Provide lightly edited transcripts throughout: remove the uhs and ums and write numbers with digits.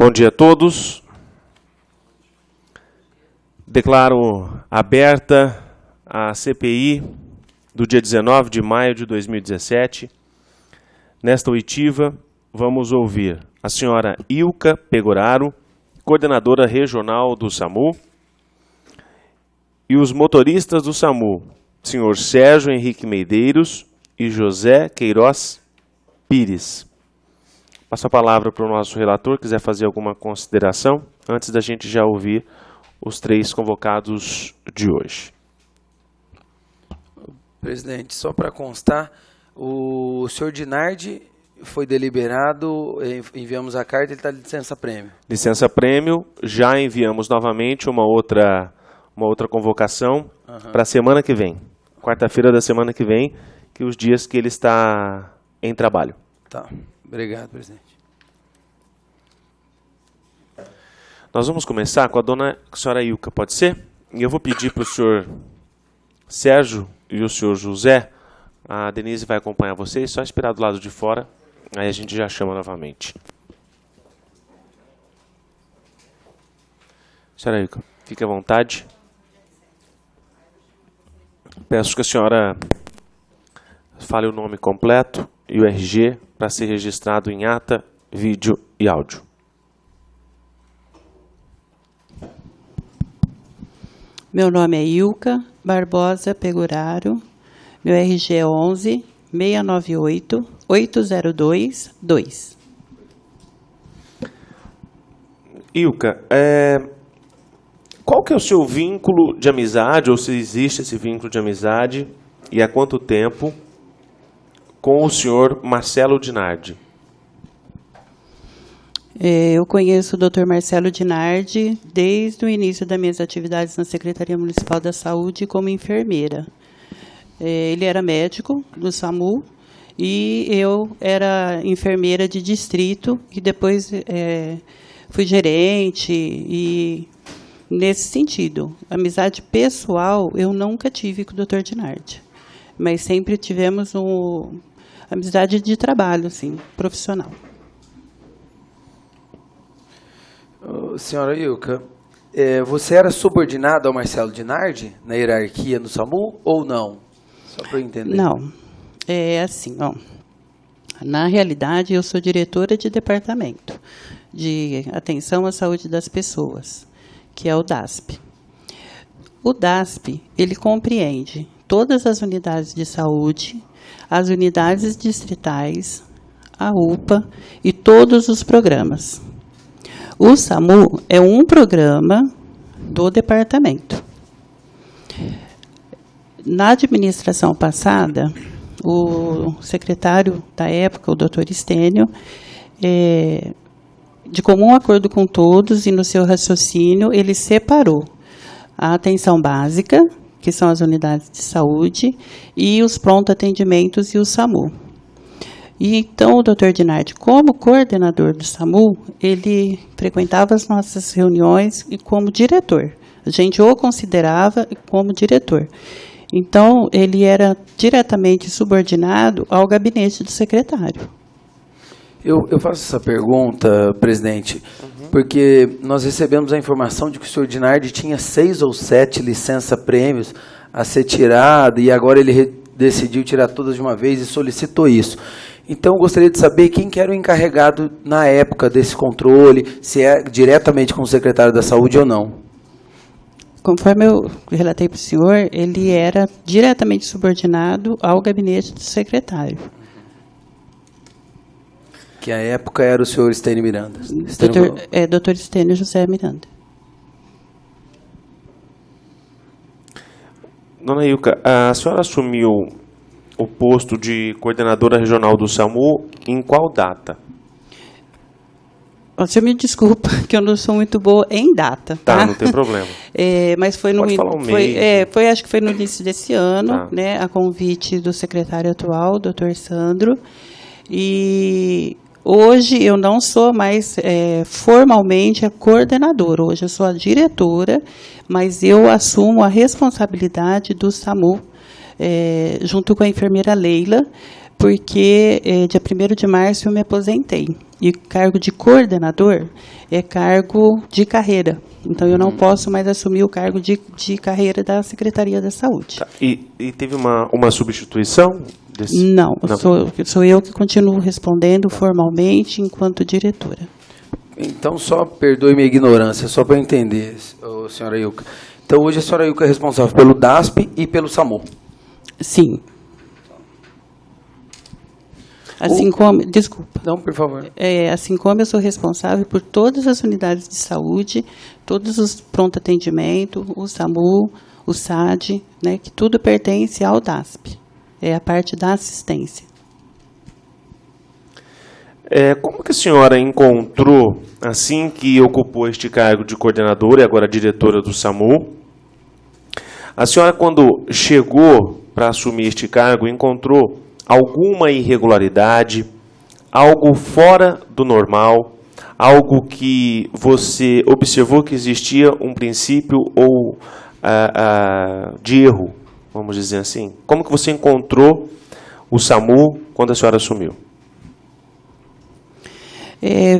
Bom dia a todos. Declaro aberta a CPI do dia 19 de maio de 2017. Nesta oitiva, vamos ouvir a senhora Ilka Pegoraro, coordenadora regional do SAMU, e os motoristas do SAMU, senhor Sérgio Henrique Medeiros e José Queiroz Pires. Passo a palavra para o nosso relator, quiser fazer alguma consideração, antes da gente já ouvir os três convocados de hoje. Presidente, só para constar, o senhor Dinardi foi deliberado, enviamos a carta, ele está de licença-prêmio. Licença-prêmio, já enviamos novamente uma outra convocação para a semana que vem, quarta-feira da semana que vem, que os dias que ele está em trabalho. Tá. Obrigado, presidente. Nós vamos começar com a senhora Ilka, pode ser? E eu vou pedir para o senhor Sérgio e o senhor José, a Denise vai acompanhar vocês, só esperar do lado de fora, aí a gente já chama novamente. Senhora Ilka, fique à vontade. Peço que a senhora fale o nome completo e o RG para ser registrado em ata, vídeo e áudio. Meu nome é Ilka Barbosa Pegoraro, meu RG é 11 698 802 2. Ilka, qual que é o seu vínculo de amizade, ou se existe esse vínculo de amizade, e há quanto tempo, com o senhor Marcelo Dinardi? Eu conheço o Dr. Marcelo Dinardi desde o início das minhas atividades na Secretaria Municipal da Saúde como enfermeira. Ele era médico do SAMU e eu era enfermeira de distrito e depois fui gerente e, nesse sentido, amizade pessoal eu nunca tive com o Dr. Dinardi, mas sempre tivemos amizade de trabalho, assim, profissional. Senhora Ilka, você era subordinada ao Marcelo Dinardi na hierarquia no SAMU ou não? Só para eu entender. Não, é assim, ó. Na realidade, eu sou diretora de departamento de atenção à saúde das pessoas, que é o DASP. O DASP, ele compreende todas as unidades de saúde, as unidades distritais, a UPA e todos os programas. O SAMU é um programa do departamento. Na administração passada, o secretário da época, o doutor Estênio, de comum acordo com todos e no seu raciocínio, ele separou a atenção básica, que são as unidades de saúde, e os pronto-atendimentos e o SAMU. E então, o Dr. Dinardi, como coordenador do SAMU, ele frequentava as nossas reuniões e como diretor. A gente o considerava como diretor. Então, ele era diretamente subordinado ao gabinete do secretário. Eu faço essa pergunta, presidente, porque nós recebemos a informação de que o senhor Dinardi tinha 6 ou 7 licença-prêmios a ser tirada e agora ele decidiu tirar todas de uma vez e solicitou isso. Então, eu gostaria de saber quem que era o encarregado na época desse controle, se é diretamente com o secretário da Saúde ou não. Conforme eu relatei para o senhor, ele era diretamente subordinado ao gabinete do secretário. Que à época era o senhor Estênio Miranda. Doutor Estênio José Miranda. Dona Ilka, a senhora assumiu o posto de coordenadora regional do SAMU em qual data? Você me desculpa, que eu não sou muito boa em data. Tá, não tem problema. Mas foi Pode falar um mês. Acho que foi no início desse ano, tá, né, a convite do secretário atual, doutor Sandro. E hoje eu não sou mais formalmente a coordenadora, hoje eu sou a diretora, mas eu assumo a responsabilidade do SAMU, junto com a enfermeira Leila, porque dia 1º de março eu me aposentei. E cargo de coordenador é cargo de carreira. Então, eu não posso mais assumir o cargo de carreira da Secretaria da Saúde. Tá. E teve uma substituição? Não, sou eu que continuo respondendo formalmente enquanto diretora. Então, só perdoe minha ignorância, só para eu entender, senhora Ilka. Então, hoje a senhora Ilka é responsável pelo DASP e pelo SAMU. Sim. Assim como, desculpa. Não, por favor. Assim como eu sou responsável por todas as unidades de saúde, todos os pronto atendimento, o SAMU, o SAD, né, que tudo pertence ao DASP. É a parte da assistência. Como que a senhora encontrou, assim que ocupou este cargo de coordenadora e agora diretora do SAMU, a senhora, quando chegou para assumir este cargo, encontrou alguma irregularidade, algo fora do normal, algo que você observou que existia um princípio ou de erro, vamos dizer assim? Como que você encontrou o SAMU quando a senhora assumiu?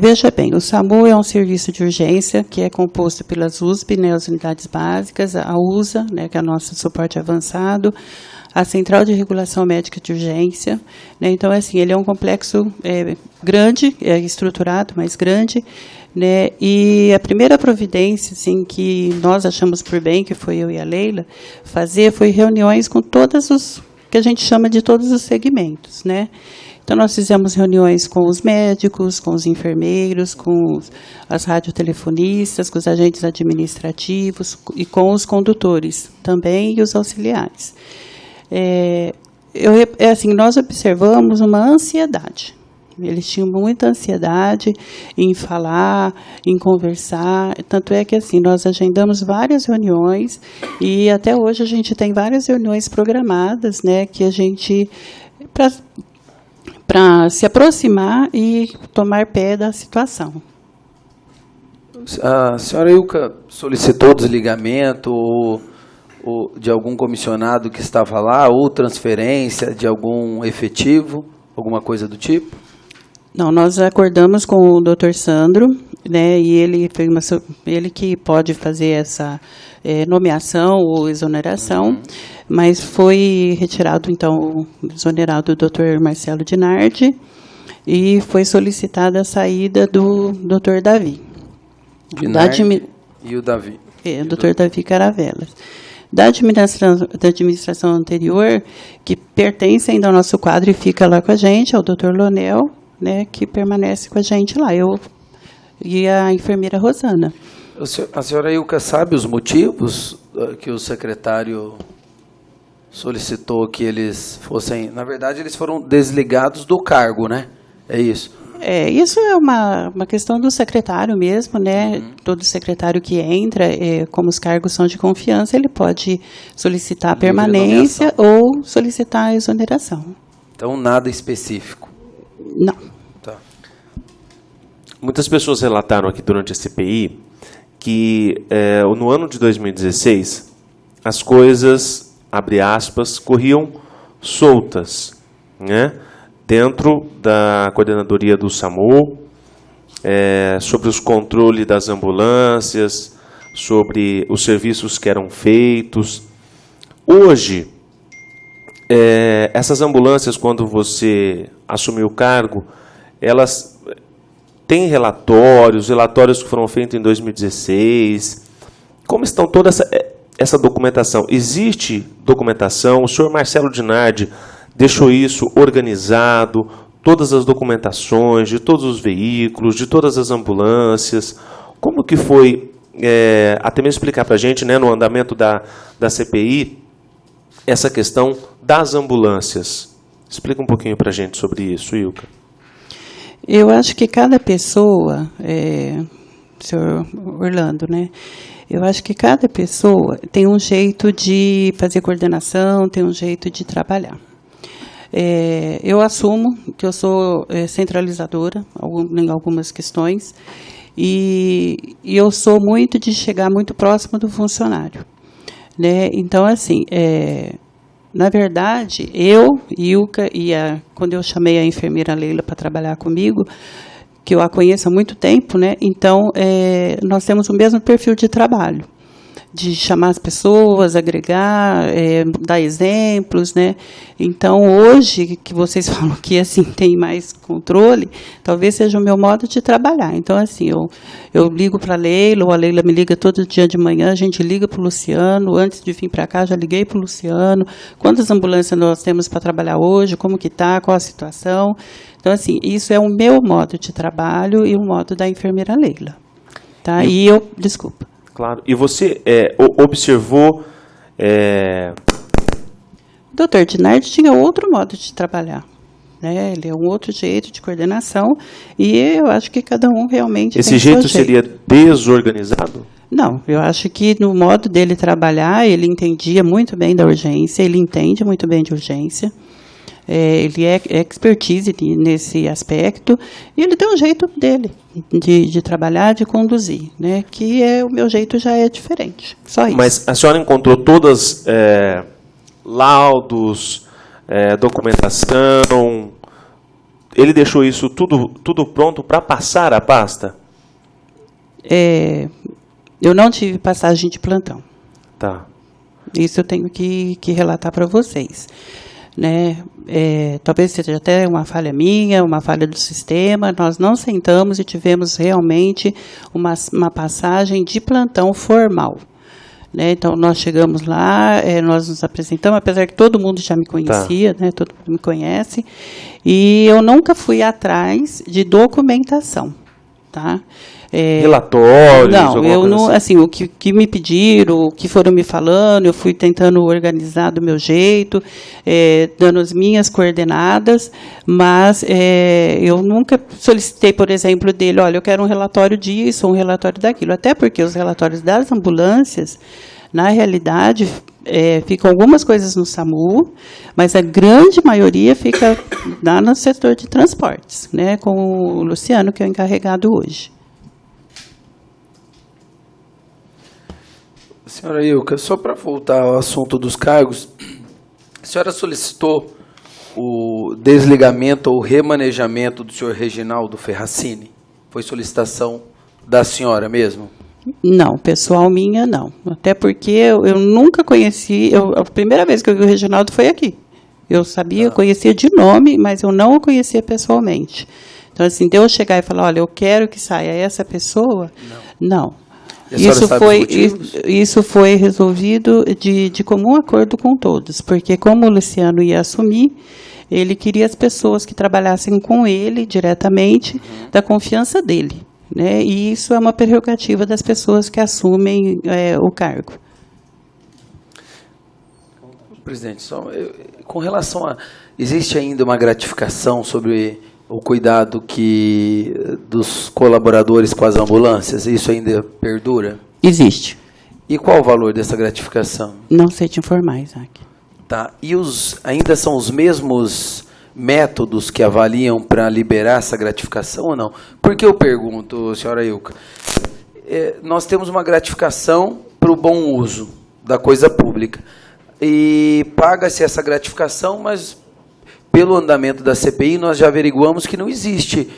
Veja bem, o SAMU é um serviço de urgência que é composto pelas USP, né, as unidades básicas, a USA, né, que é o nosso suporte avançado, a Central de Regulação Médica de Urgência, né, então, assim, ele é um complexo grande, estruturado, mas grande, né, e a primeira providência, assim, que nós achamos por bem, que foi eu e a Leila, fazer foi reuniões com todos os, que a gente chama de todos os segmentos, né. Então, nós fizemos reuniões com os médicos, com os enfermeiros, com as radiotelefonistas, com os agentes administrativos e com os condutores também e os auxiliares. Assim, nós observamos uma ansiedade. Eles tinham muita ansiedade em falar, em conversar. Tanto é que assim, nós agendamos várias reuniões e até hoje a gente tem várias reuniões programadas, né, que a gente... para se aproximar e tomar pé da situação. A senhora Ilka solicitou desligamento ou de algum comissionado que estava lá, ou transferência de algum efetivo, alguma coisa do tipo? Não, nós acordamos com o Dr. Sandro, né, e ele que pode fazer essa nomeação ou exoneração, mas foi retirado, então, exonerado o Dr. Marcelo Dinardi e foi solicitada a saída do Dr. Davi. E o Davi. Dr. Davi Caravelas. Da administração anterior, que pertence ainda ao nosso quadro e fica lá com a gente, é o Dr. Lonel, né, que permanece com a gente lá, eu e a enfermeira Rosana. A senhora Ilka sabe os motivos que o secretário solicitou que eles fossem... Na verdade, eles foram desligados do cargo, né? É isso? Isso é uma questão do secretário mesmo, né? Todo secretário que entra, como os cargos são de confiança, ele pode solicitar a permanência ou solicitar a exoneração. Então, nada específico? Não. Tá. Muitas pessoas relataram aqui durante a CPI que no ano de 2016 as coisas, abre aspas, corriam soltas, né? Dentro da coordenadoria do SAMU, sobre os controles das ambulâncias, sobre os serviços que eram feitos. Hoje, essas ambulâncias, quando você assumiu o cargo, elas têm relatórios que foram feitos em 2016. Como estão toda essa documentação? Existe documentação? O senhor Marcelo Dinardi deixou isso organizado, todas as documentações de todos os veículos, de todas as ambulâncias. Como que foi, até mesmo explicar para a gente, né, no andamento da CPI, essa questão das ambulâncias? Explica um pouquinho para a gente sobre isso, Ilka. Eu acho que cada pessoa, senhor Orlando, né? Eu acho que cada pessoa tem um jeito de fazer coordenação, tem um jeito de trabalhar. Eu assumo que eu sou centralizadora em algumas questões e eu sou muito de chegar muito próximo do funcionário, né? Então, assim, na verdade, eu, Ilka, quando eu chamei a enfermeira Leila para trabalhar comigo, que eu a conheço há muito tempo, né? Então, nós temos o mesmo perfil de trabalho, de chamar as pessoas, agregar, dar exemplos, né? Então, hoje, que vocês falam que, assim, tem mais controle, talvez seja o meu modo de trabalhar. Então, assim, eu ligo para a Leila, ou a Leila me liga todo dia de manhã, a gente liga para o Luciano, antes de vir para cá, já liguei para o Luciano, quantas ambulâncias nós temos para trabalhar hoje, como que está, qual a situação. Então, assim, isso é o meu modo de trabalho e o modo da enfermeira Leila. Tá? Desculpa. Claro. E você observou... O doutor Dinardi tinha outro modo de trabalhar. Né? Ele é um outro jeito de coordenação e eu acho que cada um realmente Esse tem jeito seu seria desorganizado? Não, eu acho que no modo dele trabalhar, ele entendia muito bem da urgência, ele entende muito bem de urgência. Ele é expertise nesse aspecto e ele tem um jeito dele de trabalhar, de conduzir, né? Que o meu jeito já é diferente, só isso. Mas a senhora encontrou todas laudos, documentação, ele deixou isso tudo pronto para passar a pasta? Eu não tive passagem de plantão. Tá. Isso eu tenho que relatar para vocês. Né? Talvez seja até uma falha minha, uma falha do sistema. Nós não sentamos e tivemos realmente uma passagem de plantão formal. Né? Então, nós chegamos lá, nós nos apresentamos, apesar que todo mundo já me conhecia, né? Todo mundo me conhece, e eu nunca fui atrás de documentação. Tá? Relatórios? Não, eu não, assim, o que me pediram, o que foram me falando, eu fui tentando organizar do meu jeito, dando as minhas coordenadas, mas eu nunca solicitei, por exemplo, dele, olha, eu quero um relatório disso, um relatório daquilo, até porque os relatórios das ambulâncias, na realidade, ficam algumas coisas no SAMU, mas a grande maioria fica lá no setor de transportes, né, com o Luciano, que é o encarregado hoje. Senhora Ilka, só para voltar ao assunto dos cargos, a senhora solicitou o desligamento ou remanejamento do senhor Reginaldo Ferracini? Foi solicitação da senhora mesmo? Não, pessoal minha não. Até porque eu nunca conheci, a primeira vez que eu vi o Reginaldo foi aqui. Eu sabia, eu conhecia de nome, mas eu não o conhecia pessoalmente. Então, assim, de eu chegar e falar, olha, eu quero que saia essa pessoa, não. Isso foi resolvido de comum acordo com todos, porque como o Luciano ia assumir, ele queria as pessoas que trabalhassem com ele diretamente, da confiança dele. Né? E isso é uma prerrogativa das pessoas que assumem o cargo. Presidente, com relação a... Existe ainda uma gratificação sobre o cuidado dos colaboradores com as ambulâncias? Isso ainda perdura? Existe. E qual o valor dessa gratificação? Não sei te informar, Isaac. Tá. E ainda são os mesmos métodos que avaliam para liberar essa gratificação ou não? Por que eu pergunto, senhora Ilka? Nós temos uma gratificação para o bom uso da coisa pública. E paga-se essa gratificação, mas pelo andamento da CPI nós já averiguamos que não existe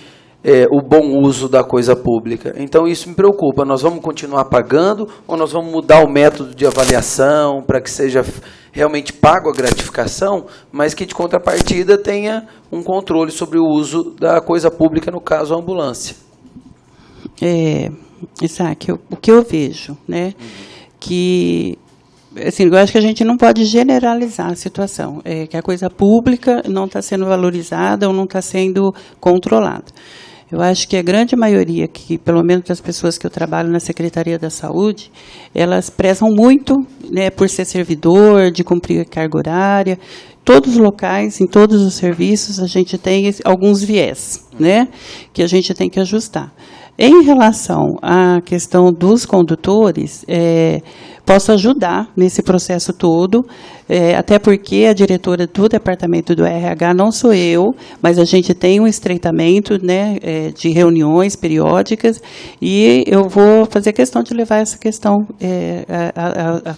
o bom uso da coisa pública. Então isso me preocupa. Nós vamos continuar pagando ou nós vamos mudar o método de avaliação para que seja realmente pago a gratificação, mas que de contrapartida tenha um controle sobre o uso da coisa pública, no caso a ambulância? Isaac, o que eu vejo, né, que assim, eu acho que a gente não pode generalizar a situação, que a coisa pública não está sendo valorizada ou não está sendo controlada. Eu acho que a grande maioria, pelo menos das pessoas que eu trabalho na Secretaria da Saúde, elas prezam muito, né, por ser servidor, de cumprir a carga horária. Todos os locais, em todos os serviços, a gente tem alguns viés, né, que a gente tem que ajustar. Em relação à questão dos condutores, posso ajudar nesse processo todo, até porque a diretora do departamento do RH não sou eu, mas a gente tem um estreitamento, né, de reuniões periódicas, e eu vou fazer questão de levar essa questão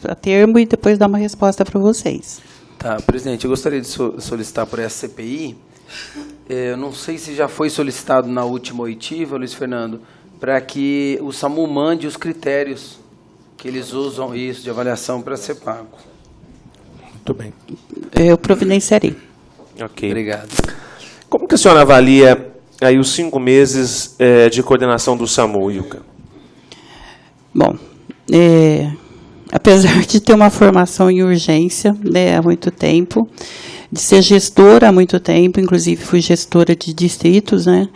a termo e depois dar uma resposta para vocês. Tá, presidente, eu gostaria de solicitar por essa CPI eu não sei se já foi solicitado na última oitiva, Luiz Fernando, para que o SAMU mande os critérios que eles usam isso de avaliação para ser pago. Muito bem. Eu providenciarei. Ok. Obrigado. Como que a senhora avalia aí os 5 meses de coordenação do SAMU, Ilka? Bom, apesar de ter uma formação em urgência, né, há muito tempo, de ser gestora há muito tempo, inclusive fui gestora de distritos, né,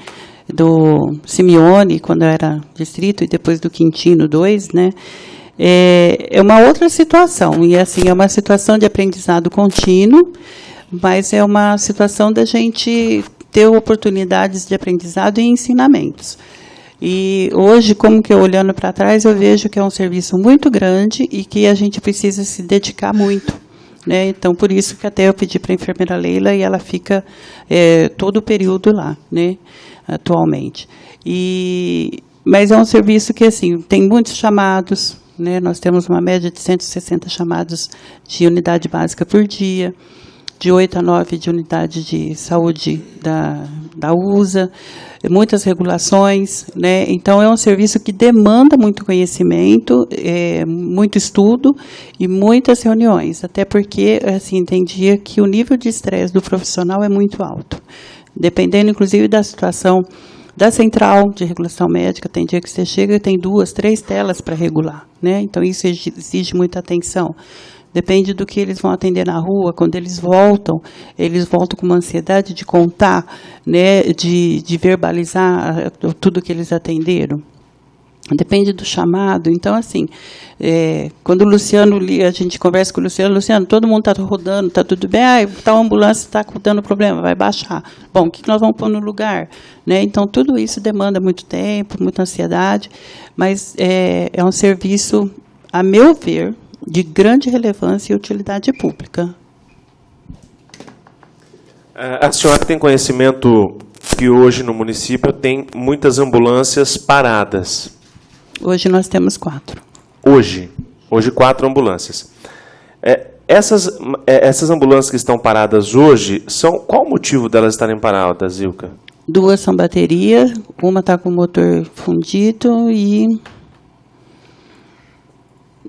do Simeone, quando eu era distrito, e depois do Quintino 2, né, é uma outra situação, e assim, é uma situação de aprendizado contínuo, mas é uma situação da gente ter oportunidades de aprendizado e ensinamentos. E hoje, como que eu olhando para trás, eu vejo que é um serviço muito grande e que a gente precisa se dedicar muito, né? Então, por isso que até eu pedi para a enfermeira Leila e ela fica todo o período lá, né, atualmente. Mas é um serviço que, assim, tem muitos chamados, né? Nós temos uma média de 160 chamados de unidade básica por dia, de 8 a 9 de unidade de saúde da USA, muitas regulações, né? Então, é um serviço que demanda muito conhecimento, muito estudo e muitas reuniões, até porque, assim, tem dia que o nível de estresse do profissional é muito alto, dependendo, inclusive, da situação da central de regulação médica. Tem dia que você chega e tem 2, 3 telas para regular, né? Então, isso exige muita atenção. Depende do que eles vão atender na rua. Quando eles voltam com uma ansiedade de contar, né, de verbalizar tudo que eles atenderam. Depende do chamado. Então, assim, quando o Luciano, a gente conversa com o Luciano, todo mundo está rodando, está tudo bem, tal ambulância está dando problema, vai baixar. Bom, o que nós vamos pôr no lugar? Né? Então, tudo isso demanda muito tempo, muita ansiedade, mas é um serviço, a meu ver, de grande relevância e utilidade pública. A senhora tem conhecimento que hoje no município tem muitas ambulâncias paradas? Hoje nós temos 4. Hoje 4 ambulâncias. Essas ambulâncias que estão paradas hoje, qual o motivo delas estarem paradas, Ilka? 2 são bateria, uma está com o motor fundido e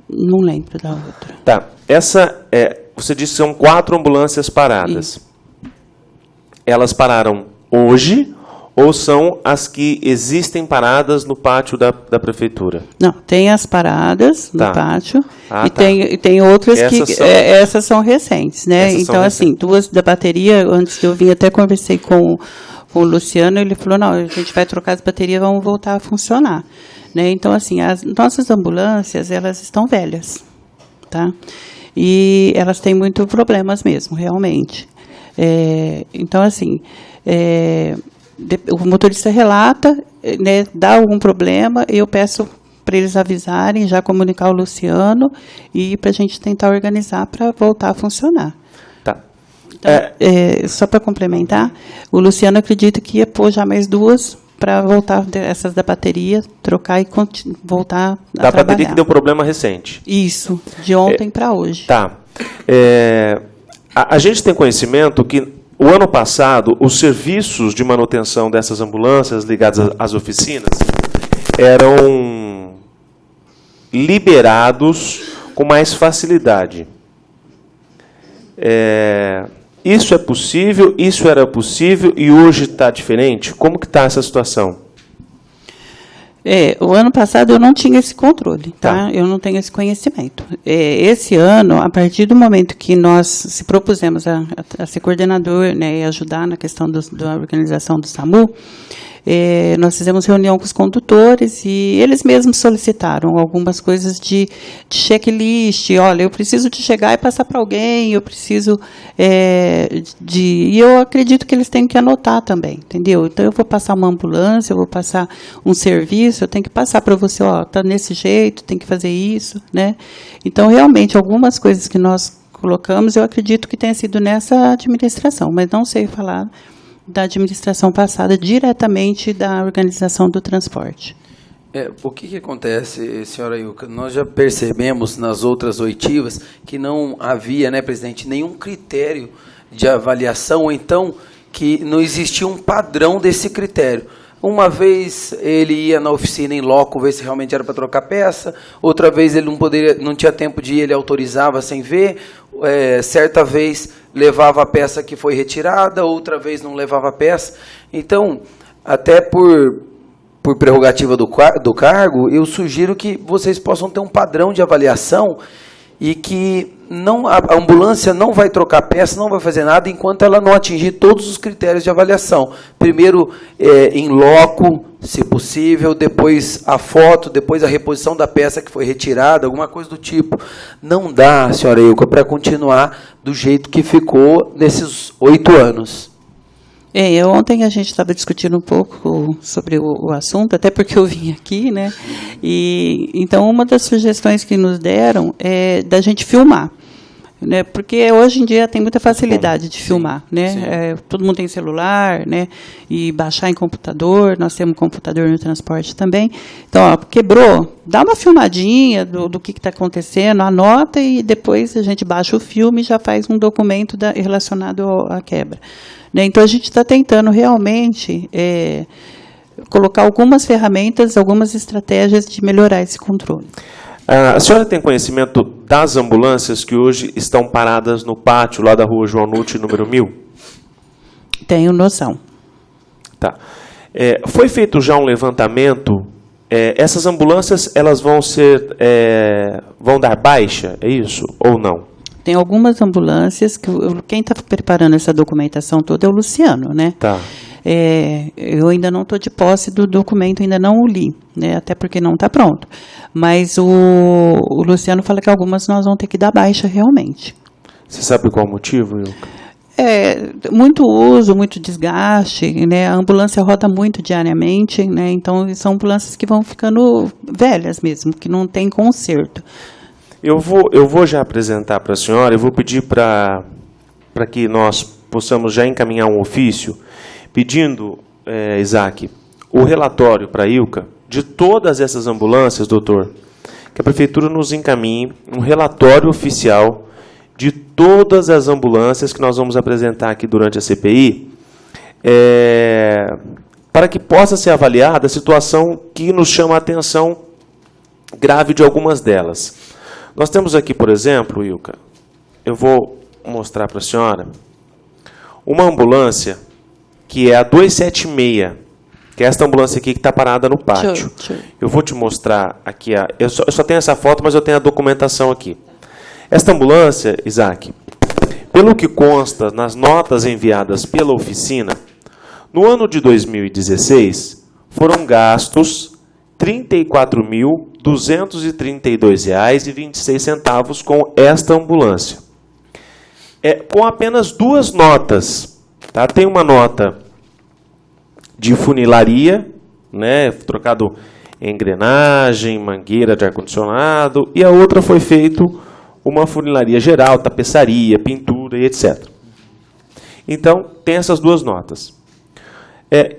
não lembro da outra. Tá. Você disse que são 4 ambulâncias paradas. Isso. Elas pararam hoje ou são as que existem paradas no pátio da prefeitura? Não, tem as paradas no pátio e tem outras essas são recentes, né? Então, assim, 2 da bateria, antes que eu vim, até conversei com o Luciano, ele falou, não, a gente vai trocar as baterias, vamos voltar a funcionar. Né? Então, assim, as nossas ambulâncias, elas estão velhas, tá? E elas têm muitos problemas mesmo, realmente. Então, assim, o motorista relata, né, dá algum problema, eu peço para eles avisarem, já comunicar ao Luciano e para a gente tentar organizar para voltar a funcionar. Tá. Então, só para complementar, o Luciano acredita que ia pôr já mais 2 para voltar essas da bateria, trocar e voltar a trabalhar. Da bateria que deu problema recente. Isso, de ontem para hoje. Tá. A gente tem conhecimento que, o ano passado, os serviços de manutenção dessas ambulâncias ligadas às oficinas eram liberados com mais facilidade. Isso é possível, isso era possível e hoje está diferente? Como que está essa situação? O ano passado eu não tinha esse controle, tá? Eu não tenho esse conhecimento. Esse ano, a partir do momento que nós se propusemos a ser coordenador, né, e ajudar na questão da organização do SAMU, nós fizemos reunião com os condutores e eles mesmos solicitaram algumas coisas de checklist. Olha, eu preciso de chegar e passar para alguém, eu preciso e eu acredito que eles têm que anotar também, entendeu? Então, eu vou passar uma ambulância, eu vou passar um serviço, eu tenho que passar para você, está desse jeito, tem que fazer isso, né? Então, realmente, algumas coisas que nós colocamos, eu acredito que tenha sido nessa administração, mas não sei falar da administração passada, diretamente da organização do transporte. O que acontece, senhora Ilka? Nós já percebemos nas outras oitivas que não havia, né, presidente, nenhum critério de avaliação, ou então que não existia um padrão desse critério. Uma vez ele ia na oficina em loco ver se realmente era para trocar peça, outra vez ele não tinha tempo de ir, ele autorizava sem ver, certa vez levava a peça que foi retirada, outra vez não levava a peça. Então, até por prerrogativa do cargo, eu sugiro que vocês possam ter um padrão de avaliação e que a ambulância não vai trocar peça, não vai fazer nada enquanto ela não atingir todos os critérios de avaliação. Primeiro, em loco, se possível, depois a foto, depois a reposição da peça que foi retirada, alguma coisa do tipo. Não dá, senhora Ilka, para continuar do jeito que ficou nesses 8 anos. Ontem a gente estava discutindo um pouco sobre o assunto, até porque eu vim aqui, né? E então uma das sugestões que nos deram é da gente filmar, né? Porque hoje em dia tem muita facilidade de filmar, né? Todo mundo tem celular, né? E baixar em computador. Nós temos computador no transporte também. Então, ó, quebrou, dá uma filmadinha do que está acontecendo, anota e depois a gente baixa o filme e já faz um documento relacionado à quebra. Então, a gente está tentando realmente colocar algumas ferramentas, algumas estratégias de melhorar esse controle. A senhora tem conhecimento das ambulâncias que hoje estão paradas no pátio lá da rua João Nutti, número 1000? Tenho noção. Tá. Foi feito já um levantamento. Essas ambulâncias elas vão dar baixa, é isso ou não? Tem algumas ambulâncias que quem está preparando essa documentação toda é o Luciano, né? Tá. Eu ainda não estou de posse do documento, ainda não o li, né? Até porque não está pronto. Mas o Luciano fala que algumas nós vamos ter que dar baixa realmente. Você sabe qual o motivo, Ilka? Muito uso, muito desgaste, né? A ambulância roda muito diariamente, né? Então são ambulâncias que vão ficando velhas mesmo, que não tem conserto. Eu vou já apresentar para a senhora, eu vou pedir para que nós possamos já encaminhar um ofício, pedindo, Isaac, o relatório para a Ilka de todas essas ambulâncias, doutor, que a Prefeitura nos encaminhe um relatório oficial de todas as ambulâncias que nós vamos apresentar aqui durante a CPI, para que possa ser avaliada a situação que nos chama a atenção grave de algumas delas. Nós temos aqui, por exemplo, Ilka, eu vou mostrar para a senhora, uma ambulância que é a 276, que é esta ambulância aqui que está parada no pátio. Sure. Eu vou te mostrar aqui, eu só tenho essa foto, mas eu tenho a documentação aqui. Esta ambulância, Isaac, pelo que consta nas notas enviadas pela oficina, no ano de 2016, foram gastos R$ 34.232,26 com esta ambulância. Com apenas 2 notas. Tá? Tem uma nota de funilaria, né, trocado engrenagem, mangueira de ar-condicionado, e a outra foi feito uma funilaria geral, tapeçaria, pintura e etc. Então, tem essas 2 notas.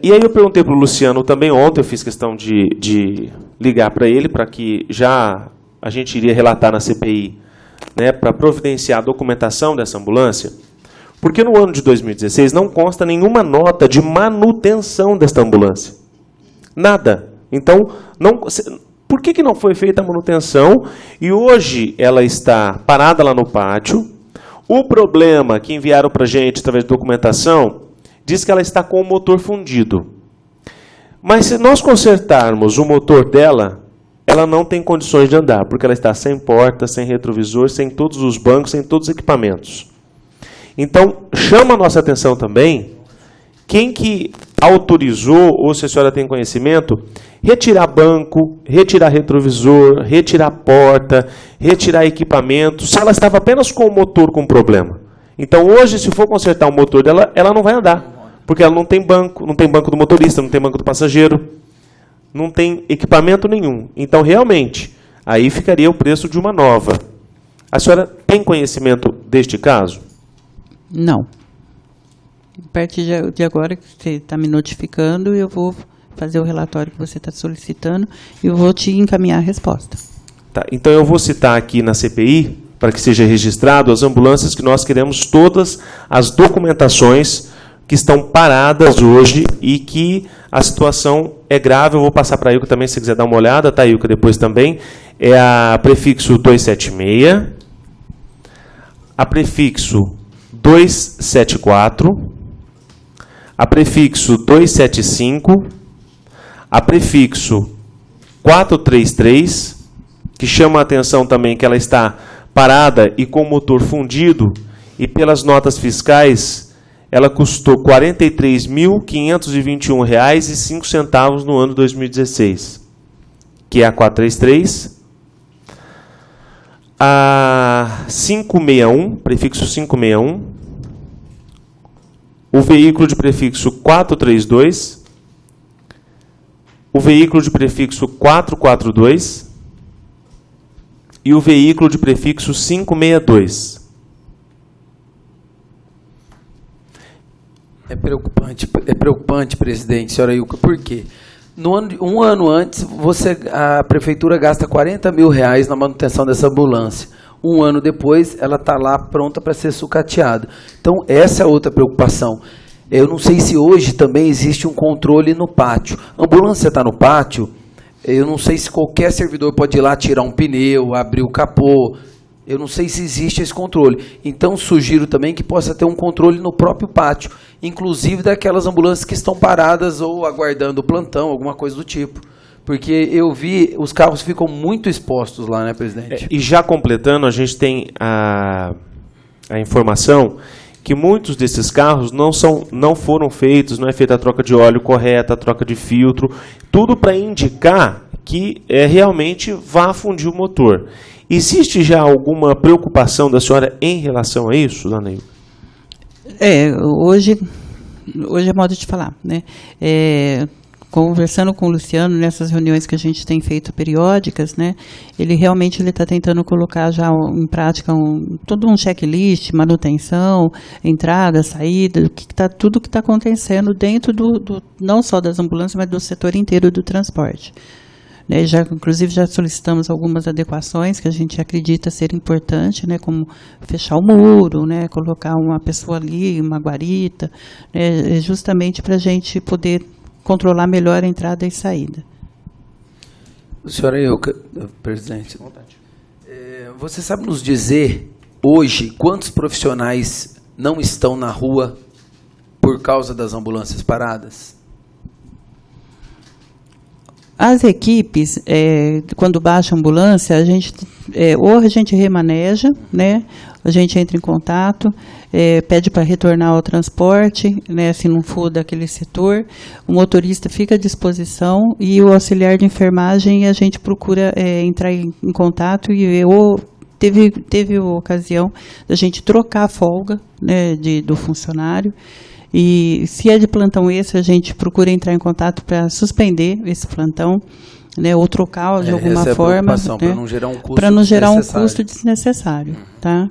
E aí eu perguntei para o Luciano também ontem, eu fiz questão de ligar para ele, para que já a gente iria relatar na CPI, né, para providenciar a documentação dessa ambulância, porque no ano de 2016 não consta nenhuma nota de manutenção desta ambulância. Nada. Então, por que não foi feita a manutenção e hoje ela está parada lá no pátio? O problema que enviaram para a gente através de documentação diz que ela está com o motor fundido. Mas se nós consertarmos o motor dela, ela não tem condições de andar, porque ela está sem porta, sem retrovisor, sem todos os bancos, sem todos os equipamentos. Então, chama a nossa atenção também, quem que autorizou, ou se a senhora tem conhecimento, retirar banco, retirar retrovisor, retirar porta, retirar equipamento, se ela estava apenas com o motor com problema. Então, hoje, se for consertar o motor dela, ela não vai andar. Porque ela não tem banco do motorista, não tem banco do passageiro, não tem equipamento nenhum. Então, realmente, aí ficaria o preço de uma nova. A senhora tem conhecimento deste caso? Não. A partir de agora que você está me notificando, eu vou fazer o relatório que você está solicitando e eu vou te encaminhar a resposta. Tá, então, eu vou citar aqui na CPI, para que seja registrado, as ambulâncias que nós queremos todas as documentações que estão paradas hoje e que a situação é grave. Eu vou passar para a Ilka também, se quiser dar uma olhada, tá, Ilka, depois também. É a prefixo 276, a prefixo 274, a prefixo 275, a prefixo 433, que chama a atenção também que ela está parada e com o motor fundido, e pelas notas fiscais, ela custou R$ 43.521,05 no ano 2016, que é a 433. A 561, prefixo 561, o veículo de prefixo 432, o veículo de prefixo 442 e o veículo de prefixo 562. É preocupante, presidente, senhora Ilka, por quê? Um ano antes, a prefeitura gasta R$40 mil na manutenção dessa ambulância. Um ano depois, ela está lá pronta para ser sucateada. Então, essa é outra preocupação. Eu não sei se hoje também existe um controle no pátio. A ambulância está no pátio, eu não sei se qualquer servidor pode ir lá tirar um pneu, abrir o capô. Eu não sei se existe esse controle. Então, sugiro também que possa ter um controle no próprio pátio, inclusive daquelas ambulâncias que estão paradas ou aguardando o plantão, alguma coisa do tipo. Porque eu vi, os carros ficam muito expostos lá, né, presidente? E já completando, a gente tem a informação que muitos desses carros não foram feitos, não é feita a troca de óleo correta, a troca de filtro, tudo para indicar que realmente vá fundir o motor. Existe já alguma preocupação da senhora em relação a isso, dona Ilka? Hoje é modo de falar, né? Conversando com o Luciano nessas reuniões que a gente tem feito periódicas, né? Ele realmente está tentando colocar já em prática todo um checklist, manutenção, entrada, saída, tudo que está acontecendo dentro não só das ambulâncias, mas do setor inteiro do transporte. Inclusive, já solicitamos algumas adequações que a gente acredita ser importante, né, como fechar o muro, né, colocar uma pessoa ali, uma guarita, né, justamente para a gente poder controlar melhor a entrada e saída. Senhora Ilka, presidente, você sabe nos dizer hoje quantos profissionais não estão na rua por causa das ambulâncias paradas? As equipes, quando baixa a ambulância, ou a gente remaneja, né? A gente entra em contato, pede para retornar ao transporte, né? Se não for daquele setor, o motorista fica à disposição e o auxiliar de enfermagem, a gente procura entrar em contato e ver, teve a ocasião da gente trocar a folga, né, do funcionário. E se é de plantão extra, a gente procura entrar em contato para suspender esse plantão, né, ou trocar de alguma forma, né, para não gerar um custo desnecessário. Tá?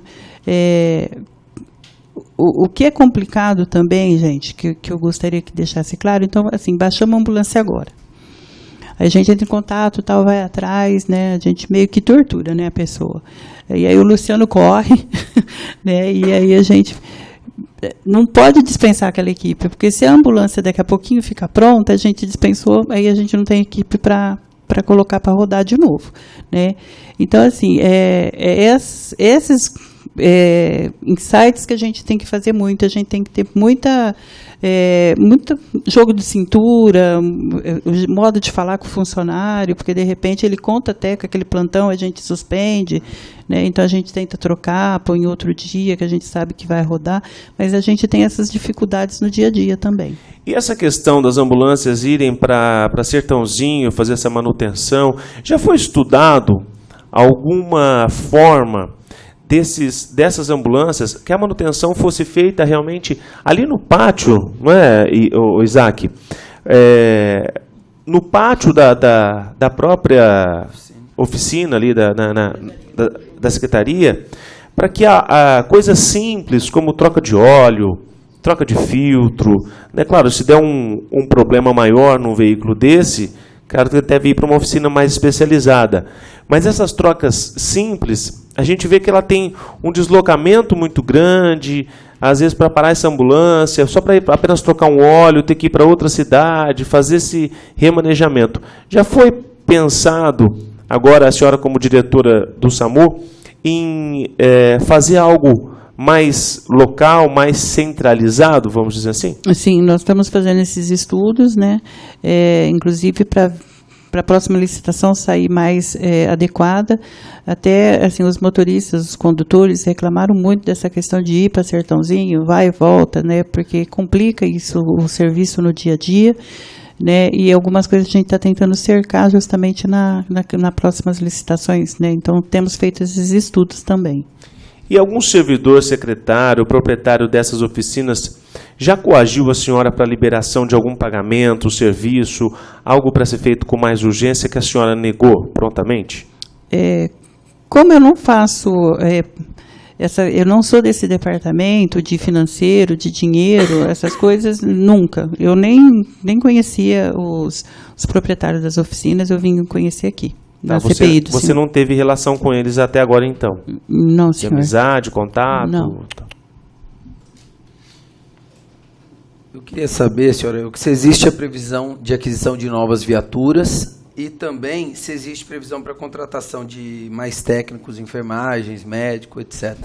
O que é complicado também, gente, que eu gostaria que deixasse claro, então, assim, baixamos a ambulância agora. Aí a gente entra em contato, tal, vai atrás, né, a gente meio que tortura, né, a pessoa. E aí o Luciano corre, né, e aí a gente não pode dispensar aquela equipe, porque se a ambulância daqui a pouquinho ficar pronta, a gente dispensou, aí a gente não tem equipe para colocar para rodar de novo, né? Então, assim, esses insights que a gente tem que fazer muito, a gente tem que ter muito jogo de cintura, modo de falar com o funcionário, porque de repente ele conta até com aquele plantão, a gente suspende, né? Então a gente tenta trocar, põe em outro dia que a gente sabe que vai rodar, mas a gente tem essas dificuldades no dia a dia também. E essa questão das ambulâncias irem para Sertãozinho, fazer essa manutenção, já foi estudado alguma forma dessas ambulâncias, que a manutenção fosse feita realmente ali no pátio, não é, Isaac? No pátio da própria oficina ali da secretaria, para que a coisas simples como troca de óleo, troca de filtro, né? Claro, se der um problema maior num veículo desse, cara, deve ir para uma oficina mais especializada. Mas essas trocas simples, a gente vê que ela tem um deslocamento muito grande, às vezes para parar essa ambulância, só para apenas trocar um óleo, ter que ir para outra cidade, fazer esse remanejamento. Já foi pensado, agora a senhora como diretora do SAMU, em fazer algo mais local, mais centralizado, vamos dizer assim? Sim, nós estamos fazendo esses estudos, né? Inclusive para a próxima licitação sair mais adequada. Até assim, os motoristas, os condutores reclamaram muito dessa questão de ir para Sertãozinho, vai e volta, né? Porque complica isso, o serviço no dia a dia, né? E algumas coisas a gente está tentando cercar justamente nas próximas licitações, né? Então temos feito esses estudos também. E algum servidor, secretário, proprietário dessas oficinas já coagiu a senhora para a liberação de algum pagamento, serviço, algo para ser feito com mais urgência que a senhora negou prontamente? Como eu não faço, eu não sou desse departamento de financeiro, de dinheiro, essas coisas, nunca. Eu nem conhecia os proprietários das oficinas, eu vim conhecer aqui. Você não teve relação com eles até agora, então? Não, senhor. De amizade, contato? Não. Eu queria saber, senhora, se existe a previsão de aquisição de novas viaturas e também se existe previsão para contratação de mais técnicos, enfermagens, médico, etc.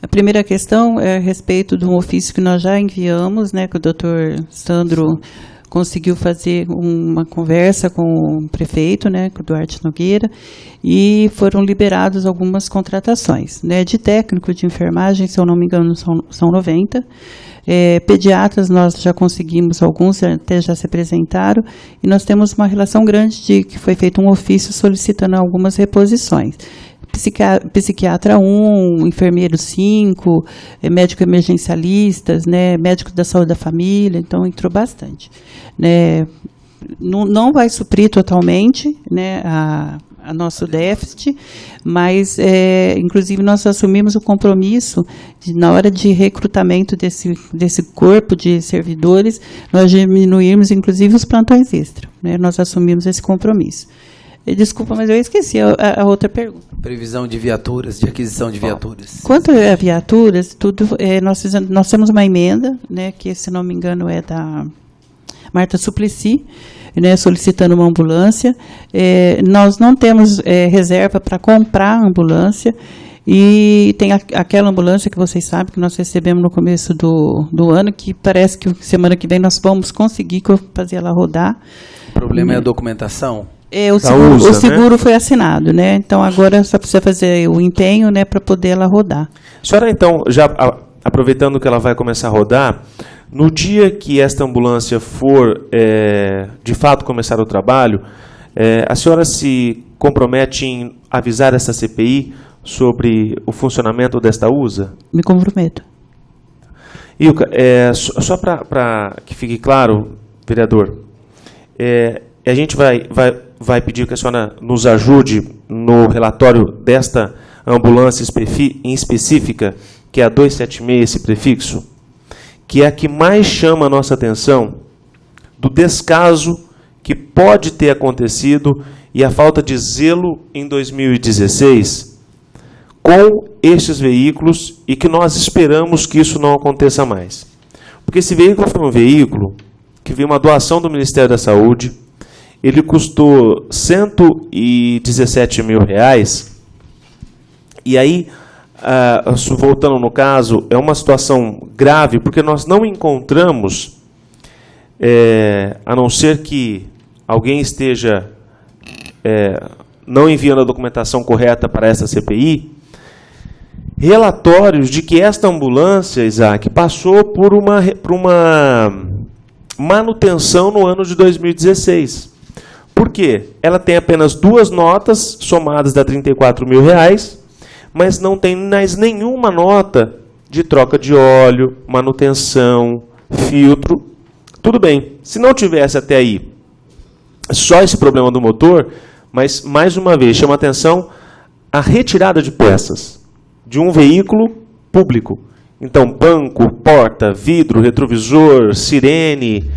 A primeira questão é a respeito de um ofício que nós já enviamos, né, que o doutor Sandro conseguiu fazer uma conversa com o prefeito, né, com o Duarte Nogueira, e foram liberadas algumas contratações, né, de técnico de enfermagem, se eu não me engano, são 90. Pediatras nós já conseguimos, alguns até já se apresentaram, e nós temos uma relação grande de que foi feito um ofício solicitando algumas reposições. Psiquiatra 1, enfermeiro 5, médico emergencialistas, né, médico da saúde da família, então entrou bastante. Né, não vai suprir totalmente, né, a nosso déficit, mas, inclusive, nós assumimos o compromisso de, na hora de recrutamento desse corpo de servidores, nós diminuirmos, inclusive, os plantões extra. Né, nós assumimos esse compromisso. Desculpa, mas eu esqueci a outra pergunta. Previsão de viaturas, de aquisição de viaturas. Quanto a viaturas, nós temos uma emenda, né, que, se não me engano, é da Marta Suplicy, né, solicitando uma ambulância. Nós não temos reserva para comprar a ambulância, e tem aquela ambulância que vocês sabem que nós recebemos no começo do ano, que parece que semana que vem nós vamos conseguir fazer ela rodar. O problema é a documentação? O seguro, né, foi assinado, né? Então agora só precisa fazer o empenho, né, para poder ela rodar. A senhora, então, já aproveitando que ela vai começar a rodar, no dia que esta ambulância for de fato começar o trabalho, a senhora se compromete em avisar essa CPI sobre o funcionamento desta USA? Me comprometo. Ilka, só para que fique claro, vereador, a gente vai pedir que a senhora nos ajude no relatório desta ambulância em específica, que é a 276, esse prefixo, que é a que mais chama a nossa atenção do descaso que pode ter acontecido e a falta de zelo em 2016 com estes veículos, e que nós esperamos que isso não aconteça mais. Porque esse veículo foi um veículo que veio uma doação do Ministério da Saúde. Ele custou R$117 mil. E aí, voltando no caso, é uma situação grave, porque nós não encontramos, a não ser que alguém esteja não enviando a documentação correta para essa CPI, relatórios de que esta ambulância, Isaac, passou por uma manutenção no ano de 2016. Por quê? Ela tem apenas 2 notas somadas dá R$34 mil, mas não tem mais nenhuma nota de troca de óleo, manutenção, filtro. Tudo bem, se não tivesse até aí só esse problema do motor, mas, mais uma vez, chama a atenção a retirada de peças de um veículo público. Então, banco, porta, vidro, retrovisor, sirene.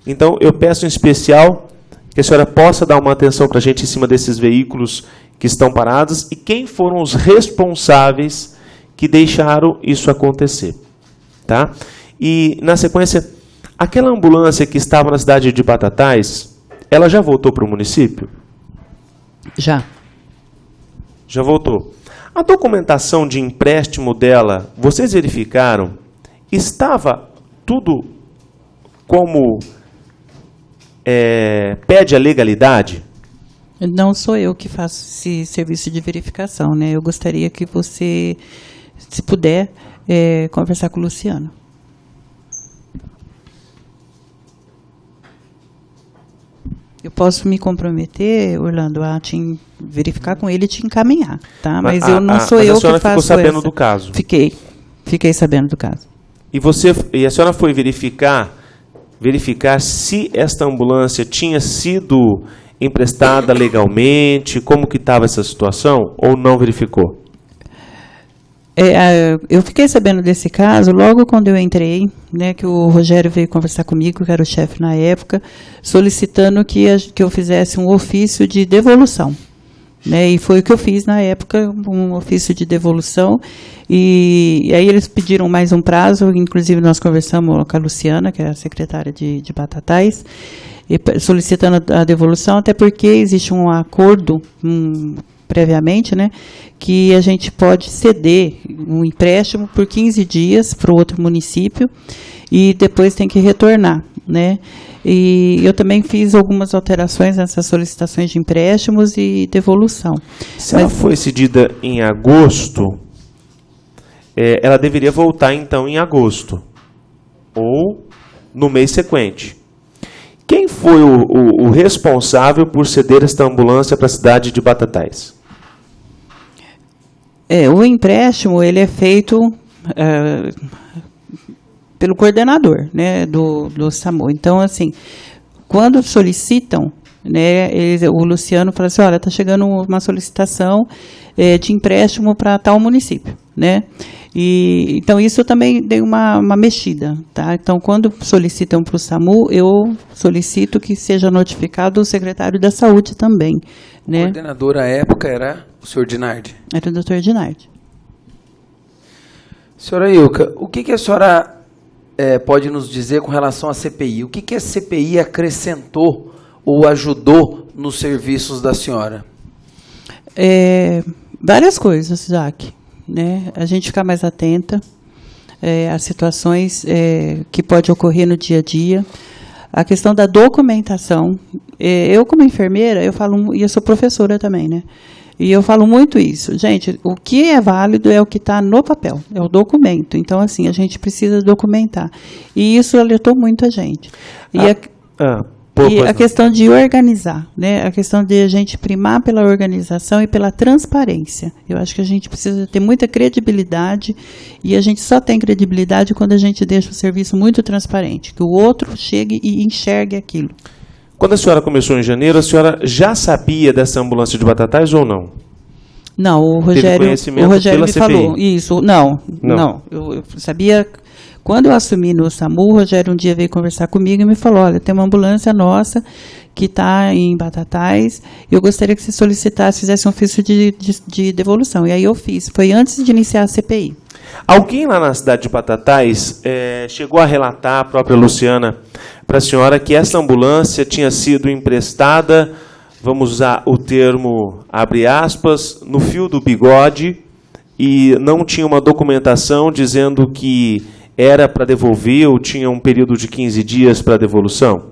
Então, eu peço em especial que a senhora possa dar uma atenção para a gente em cima desses veículos que estão parados e quem foram os responsáveis que deixaram isso acontecer. Tá? E, na sequência, aquela ambulância que estava na cidade de Batatais, ela já voltou para o município? Já. Já voltou. A documentação de empréstimo dela, vocês verificaram? Estava tudo como pede a legalidade? Não sou eu que faço esse serviço de verificação, né? Eu gostaria que você, se puder, conversar com o Luciano. Eu posso me comprometer, Orlando, a te verificar com ele e te encaminhar, tá? Mas eu não sou eu que faço. A senhora ficou sabendo do caso? Fiquei sabendo do caso. E a senhora foi verificar se esta ambulância tinha sido emprestada legalmente, como que estava essa situação, ou não verificou? Eu fiquei sabendo desse caso logo quando eu entrei, né, que o Rogério veio conversar comigo, que era o chefe na época, solicitando que eu fizesse um ofício de devolução. Né, e foi o que eu fiz na época, um ofício de devolução. E aí eles pediram mais um prazo, inclusive nós conversamos com a Luciana, que é a secretária de Batatais, solicitando a devolução, até porque existe um acordo previamente, né, que a gente pode ceder um empréstimo por 15 dias para o outro município e depois tem que retornar, né? E eu também fiz algumas alterações nessas solicitações de empréstimos e devolução. Se ela foi cedida em agosto, ela deveria voltar então em agosto ou no mês sequente. Quem foi o responsável por ceder esta ambulância para a cidade de Batatais? O empréstimo ele é feito pelo coordenador, né, do SAMU. Então, assim, quando solicitam, né, o Luciano fala assim, olha, está chegando uma solicitação de empréstimo para tal município, né? E então isso também deu uma mexida, tá? Então, quando solicitam para o SAMU, eu solicito que seja notificado o secretário da Saúde também, né? O coordenador à época era o senhor Dinardi? Era o doutor Dinardi. Senhora Ilka, o que a senhora pode nos dizer com relação à CPI? O que a CPI acrescentou ou ajudou nos serviços da senhora? Várias coisas, Isaac. Né? A gente ficar mais atenta às situações que pode ocorrer no dia a dia. A questão da documentação. Eu, como enfermeira, eu falo, e eu sou professora também, né? E eu falo muito isso. Gente, o que é válido é o que está no papel, é o documento. Então, assim, a gente precisa documentar. E isso alertou muito a gente. E a questão de organizar, né? A questão de a gente primar pela organização e pela transparência. Eu acho que a gente precisa ter muita credibilidade e a gente só tem credibilidade quando a gente deixa o serviço muito transparente, que o outro chegue e enxergue aquilo. Quando a senhora começou em janeiro, a senhora já sabia dessa ambulância de Batatais ou não? Não, o Rogério me falou. Isso, não. Eu sabia. Quando eu assumi no SAMU, o Rogério um dia veio conversar comigo e me falou, olha, tem uma ambulância nossa que está em Batatais e eu gostaria que você solicitasse, fizesse um ofício de devolução. E aí eu fiz. Foi antes de iniciar a CPI. Alguém lá na cidade de Batatais chegou a relatar, a própria Luciana, para a senhora que essa ambulância tinha sido emprestada, vamos usar o termo, abre aspas, no fio do bigode e não tinha uma documentação dizendo que era para devolver ou tinha um período de 15 dias para devolução?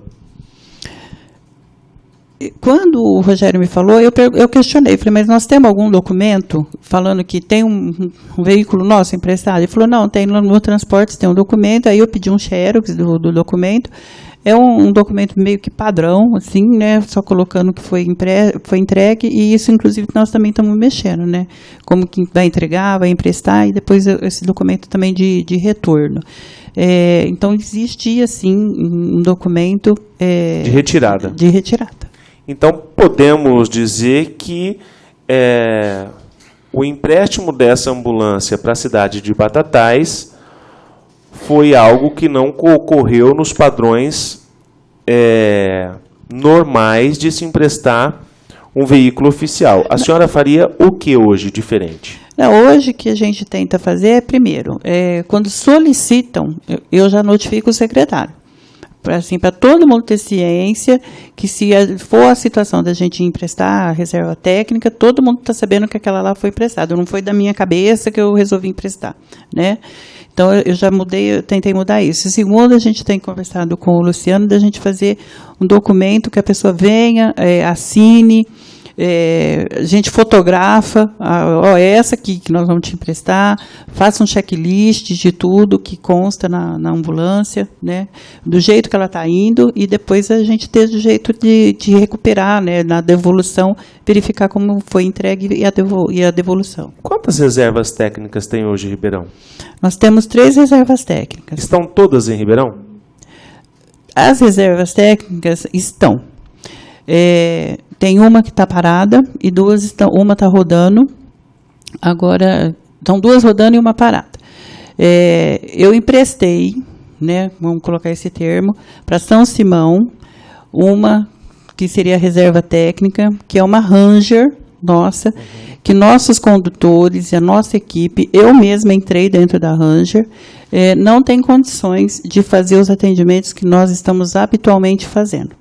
Quando o Rogério me falou, eu questionei, falei, mas nós temos algum documento falando que tem um veículo nosso emprestado? Ele falou, não, tem no transporte, tem um documento, aí eu pedi um xerox do documento, é um documento meio que padrão, assim, né, só colocando que foi entregue, e isso, inclusive, nós também estamos mexendo, né, como que vai entregar, vai emprestar, e depois esse documento também de retorno. Então, existia, sim, um documento... de retirada. De retirada. Então, podemos dizer que o empréstimo dessa ambulância para a cidade de Batatais foi algo que não ocorreu nos padrões normais de se emprestar um veículo oficial. A senhora faria o que hoje diferente? Hoje, o que a gente tenta fazer primeiro, quando solicitam, eu já notifico o secretário. Assim, para todo mundo ter ciência que, se for a situação da gente emprestar a reserva técnica, todo mundo está sabendo que aquela lá foi emprestada. Não foi da minha cabeça que eu resolvi emprestar, né? Então, eu já mudei, eu tentei mudar isso. E segundo, a gente tem conversado com o Luciano da gente fazer um documento que a pessoa venha, assine, a gente fotografa, essa aqui que nós vamos te emprestar, faça um checklist de tudo que consta na ambulância, né, do jeito que ela está indo, e depois a gente ter o jeito de recuperar, né, na devolução, verificar como foi entregue e a devolução. Quantas reservas técnicas tem hoje em Ribeirão? Nós temos 3 reservas técnicas. Estão todas em Ribeirão? As reservas técnicas estão. Tem uma que está parada e uma está rodando. Agora, estão 2 rodando e uma parada. Eu emprestei, né, vamos colocar esse termo, para São Simão, uma que seria a reserva técnica, que é uma Ranger nossa, que nossos condutores e a nossa equipe, eu mesma entrei dentro da Ranger, não tem condições de fazer os atendimentos que nós estamos habitualmente fazendo.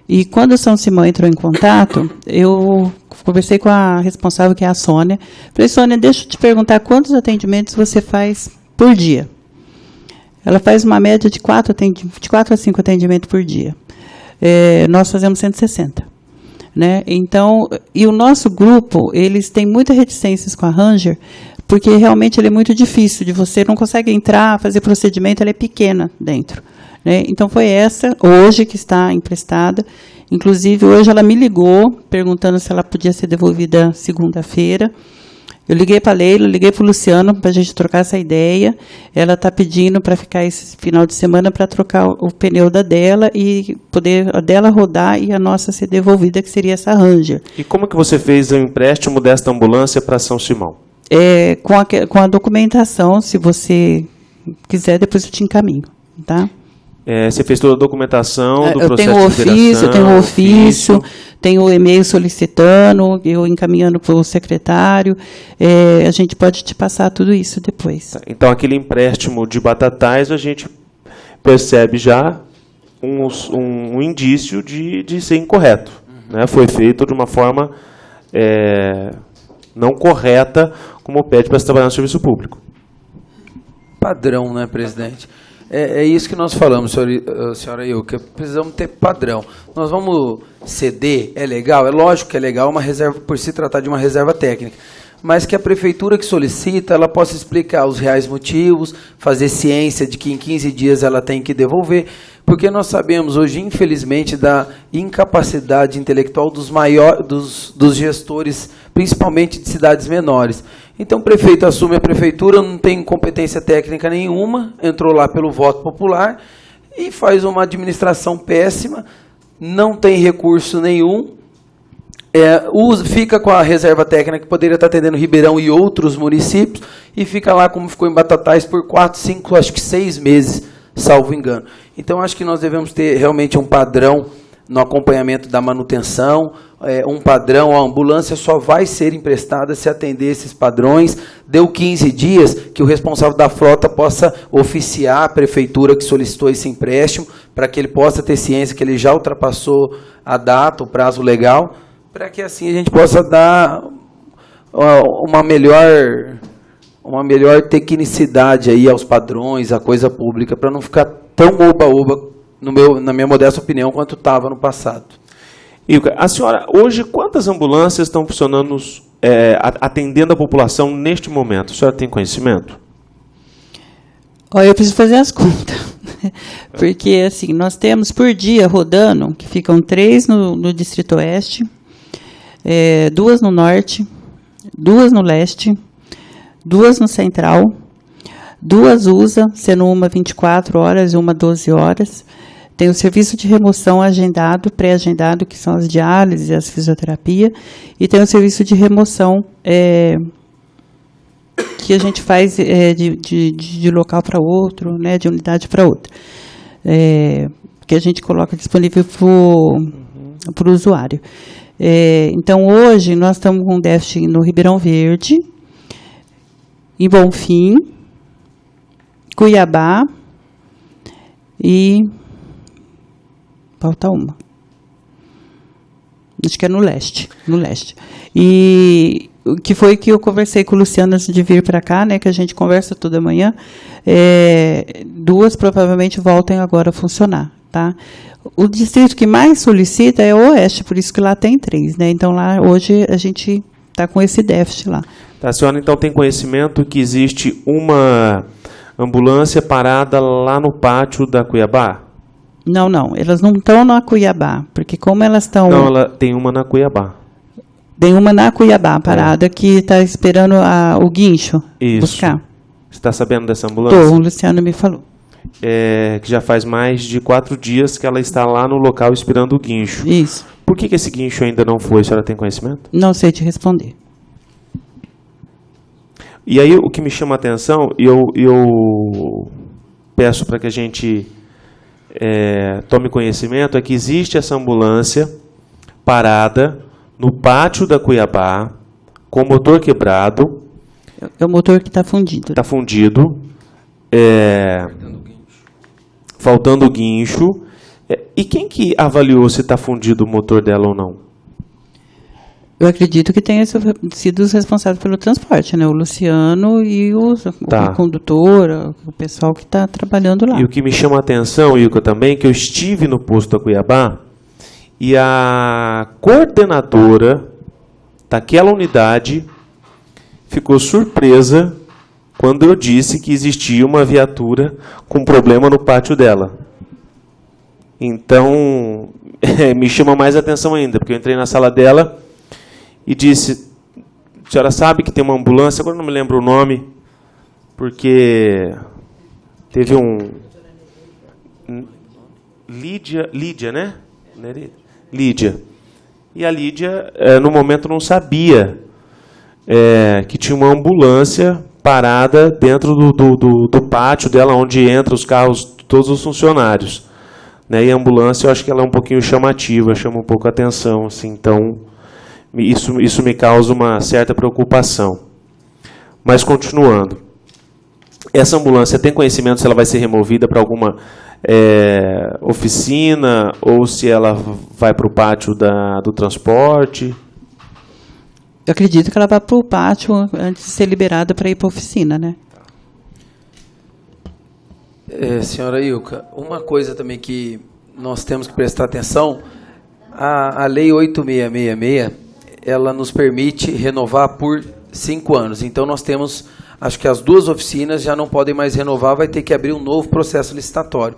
E quando o São Simão entrou em contato, eu conversei com a responsável, que é a Sônia. Falei, Sônia, deixa eu te perguntar quantos atendimentos você faz por dia. Ela faz uma média de 4 a 5 atendimentos por dia. Nós fazemos 160. Né? Então, e o nosso grupo, eles têm muitas reticências com a Ranger, porque realmente ele é muito difícil, você não consegue entrar, fazer procedimento, ela é pequena dentro. Né? Então, foi essa, hoje, que está emprestada. Inclusive, hoje ela me ligou, perguntando se ela podia ser devolvida segunda-feira. Eu liguei para a Leila, liguei para o Luciano, para a gente trocar essa ideia. Ela está pedindo para ficar esse final de semana para trocar o pneu da dela e poder a dela rodar e a nossa ser devolvida, que seria essa Ranger. E como que você fez o empréstimo desta ambulância para São Simão? Com a documentação, se você quiser, depois eu te encaminho, tá? Você fez toda a documentação do processo de operação? Eu tenho o ofício, tenho o e-mail solicitando, eu encaminhando para o secretário. A gente pode te passar tudo isso depois. Então, aquele empréstimo de Batatais, a gente percebe já um indício de ser incorreto. Né? Foi feito de uma forma não correta, como pede para se trabalhar no serviço público. Padrão, né, presidente? É isso que nós falamos, senhora Ilka, precisamos ter padrão. Nós vamos ceder, é legal? É lógico que é legal uma reserva, por se tratar de uma reserva técnica, mas que a prefeitura que solicita, ela possa explicar os reais motivos, fazer ciência de que em 15 dias ela tem que devolver, porque nós sabemos hoje, infelizmente, da incapacidade intelectual dos gestores, principalmente de cidades menores. Então, o prefeito assume a prefeitura, não tem competência técnica nenhuma, entrou lá pelo voto popular e faz uma administração péssima, não tem recurso nenhum, fica com a reserva técnica que poderia estar atendendo Ribeirão e outros municípios, e fica lá como ficou em Batatais por 4, 5, acho que 6 meses, salvo engano. Então, acho que nós devemos ter realmente um padrão no acompanhamento da manutenção, um padrão, a ambulância só vai ser emprestada se atender esses padrões. Deu 15 dias que o responsável da frota possa oficiar a prefeitura que solicitou esse empréstimo, para que ele possa ter ciência que ele já ultrapassou a data, o prazo legal, para que assim a gente possa dar uma melhor tecnicidade aí aos padrões, à coisa pública, para não ficar tão oba-oba, na minha modesta opinião, quanto estava no passado. Ilka, a senhora, hoje, quantas ambulâncias estão funcionando, atendendo a população neste momento? A senhora tem conhecimento? Eu preciso fazer as contas. Porque, assim, nós temos por dia rodando, que ficam 3 no Distrito Oeste, 2 no Norte, 2 no Leste, 2 no Central, 2 USA, sendo uma 24 horas e uma 12 horas. Tem o serviço de remoção agendado, pré-agendado, que são as diálises e as fisioterapia, e tem o serviço de remoção que a gente faz de local para outro, né, de unidade para outra, que a gente coloca disponível para o usuário. Então, hoje, nós estamos com um déficit no Ribeirão Verde, em Bonfim, Cuiabá e falta uma. Acho que é no leste. E o que foi que eu conversei com o Luciano antes de vir para cá, né, que a gente conversa toda manhã, 2 provavelmente voltem agora a funcionar. Tá? O distrito que mais solicita é o Oeste, por isso que lá tem 3. Né? Então, lá hoje a gente está com esse déficit lá. Tá, a senhora então tem conhecimento que existe uma ambulância parada lá no pátio da Cuiabá? Não, elas não estão na Cuiabá, porque como elas estão... Não, ela tem uma na Cuiabá. Tem uma na Cuiabá, parada, que está esperando o guincho buscar. Você está sabendo dessa ambulância? Estou, o Luciano me falou. Que já faz mais de 4 dias que ela está lá no local esperando o guincho. Isso. Por que esse guincho ainda não foi? A senhora tem conhecimento? Não sei te responder. E aí o que me chama a atenção, e eu peço para que a gente tome conhecimento, é que existe essa ambulância parada no pátio da Cuiabá, com o motor quebrado. É o motor que está fundido. Está fundido. Faltando o guincho. E quem que avaliou se está fundido o motor dela ou não? Eu acredito que tenha sido os responsáveis pelo transporte, né? O Luciano e o condutor, o pessoal que está trabalhando lá. E o que me chama a atenção, Ilka, também, que eu estive no posto da Cuiabá e a coordenadora daquela unidade ficou surpresa quando eu disse que existia uma viatura com problema no pátio dela. Então, me chama mais atenção ainda, porque eu entrei na sala dela e disse, a senhora sabe que tem uma ambulância, agora não me lembro o nome, porque teve Lídia, né? Lídia. E a Lídia, no momento, não sabia que tinha uma ambulância parada dentro do pátio dela, onde entram os carros, todos os funcionários. Né? E a ambulância, eu acho que ela é um pouquinho chamativa, chama um pouco a atenção. Assim, então, isso me causa uma certa preocupação. Mas, continuando. Essa ambulância tem conhecimento se ela vai ser removida para alguma oficina ou se ela vai para o pátio do transporte? Eu acredito que ela vai para o pátio antes de ser liberada para ir para a oficina, né? Senhora Ilka, uma coisa também que nós temos que prestar atenção, a Lei 8666, ela nos permite renovar por 5 anos. Então, nós temos, acho que as 2 oficinas já não podem mais renovar, vai ter que abrir um novo processo licitatório.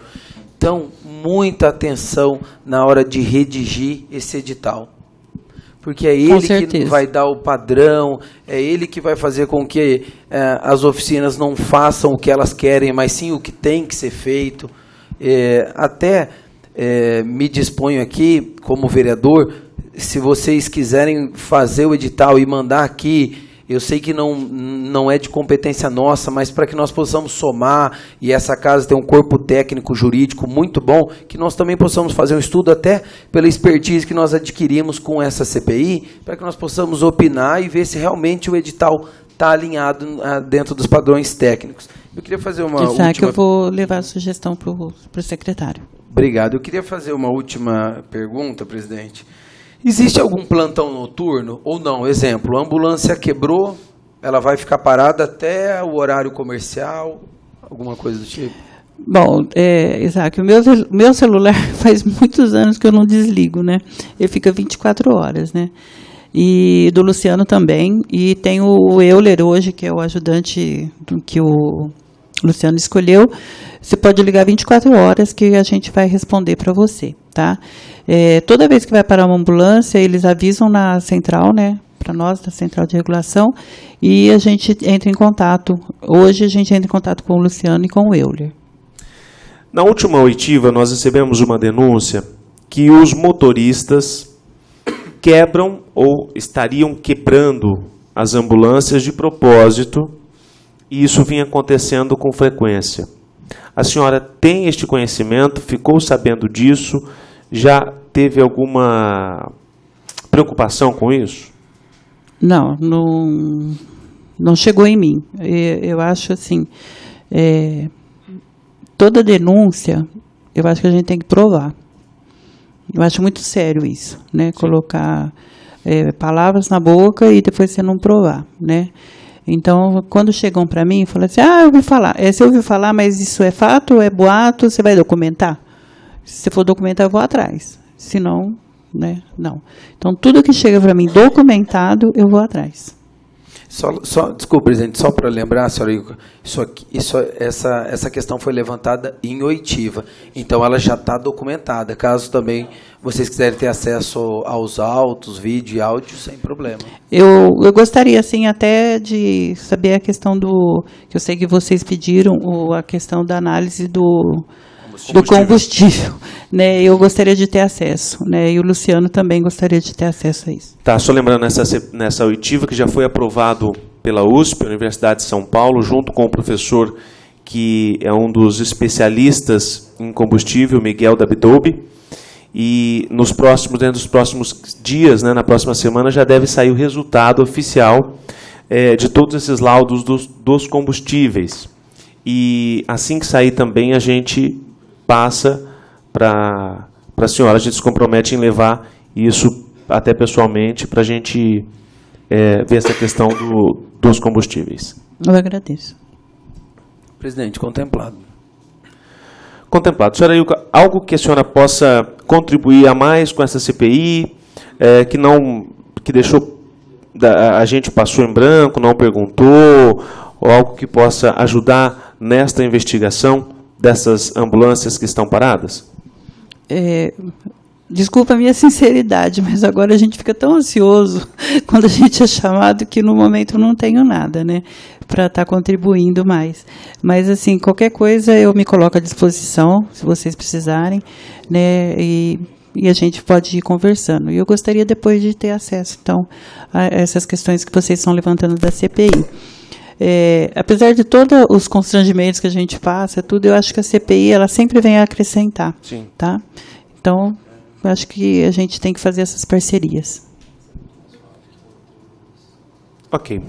Então, muita atenção na hora de redigir esse edital. Porque é ele que vai dar o padrão, é ele que vai fazer com que as oficinas não façam o que elas querem, mas sim o que tem que ser feito. Me disponho aqui, como vereador, se vocês quiserem fazer o edital e mandar aqui, eu sei que não é de competência nossa, mas para que nós possamos somar, e essa casa tem um corpo técnico jurídico muito bom, que nós também possamos fazer um estudo até pela expertise que nós adquirimos com essa CPI, para que nós possamos opinar e ver se realmente o edital está alinhado dentro dos padrões técnicos. Eu queria fazer uma última... eu vou levar a sugestão para o secretário. Obrigado. Eu queria fazer uma última pergunta, presidente. Existe algum plantão noturno ou não? Exemplo, a ambulância quebrou, ela vai ficar parada até o horário comercial, alguma coisa do tipo? Bom, Isaac, o meu celular faz muitos anos que eu não desligo, né? Ele fica 24 horas, né? E do Luciano também. E tem o Euler hoje, que é o ajudante que o Luciano escolheu. Você pode ligar 24 horas que a gente vai responder para você, tá? Toda vez que vai parar uma ambulância, eles avisam na central, né? Para nós, da central de regulação, e a gente entra em contato. Hoje a gente entra em contato com o Luciano e com o Euler. Na última oitiva, nós recebemos uma denúncia que os motoristas quebram ou estariam quebrando as ambulâncias de propósito, e isso vinha acontecendo com frequência. A senhora tem este conhecimento? Ficou sabendo disso? Já teve alguma preocupação com isso? Não não chegou em mim. Eu acho assim, toda denúncia, eu acho que a gente tem que provar. Eu acho muito sério isso, né? Colocar palavras na boca e depois você não provar, né? Então, quando chegam para mim, falam assim, eu ouvi falar. Você ouviu falar, mas isso é fato, é boato, você vai documentar? Se você for documentar, eu vou atrás. Se não, né? Não. Então, tudo que chega para mim documentado, eu vou atrás. Desculpa, presidente, só para lembrar, senhora Ilka, essa questão foi levantada em oitiva, então ela já está documentada. Caso também vocês quiserem ter acesso aos autos, vídeo e áudio, sem problema. Eu gostaria, assim, até de saber a questão que eu sei que vocês pediram, a questão da análise do combustível, né? Eu gostaria de ter acesso, né? E o Luciano também gostaria de ter acesso a isso. Tá, só lembrando nessa oitiva que já foi aprovado pela USP, Universidade de São Paulo, junto com o professor que é um dos especialistas em combustível, Miguel Dabidobi, e dentro dos próximos dias, né, na próxima semana, já deve sair o resultado oficial de todos esses laudos dos combustíveis. E assim que sair também, a gente passa para a senhora, a gente se compromete em levar isso até pessoalmente para a gente ver essa questão dos combustíveis. Eu agradeço. Presidente, contemplado. Contemplado. Senhora Ilka, algo que a senhora possa contribuir a mais com essa CPI, que deixou, a gente passou em branco, não perguntou, ou algo que possa ajudar nesta investigação dessas ambulâncias que estão paradas? Desculpa a minha sinceridade, mas agora a gente fica tão ansioso quando a gente é chamado que no momento eu não tenho nada, né, para estar contribuindo mais. Mas, assim, qualquer coisa eu me coloco à disposição, se vocês precisarem, né, e a gente pode ir conversando. E eu gostaria depois de ter acesso, então, a essas questões que vocês estão levantando da CPI. Apesar de todos os constrangimentos que a gente passa, eu acho que a CPI ela sempre vem a acrescentar. Sim. Tá? Então, eu acho que a gente tem que fazer essas parcerias. Ok.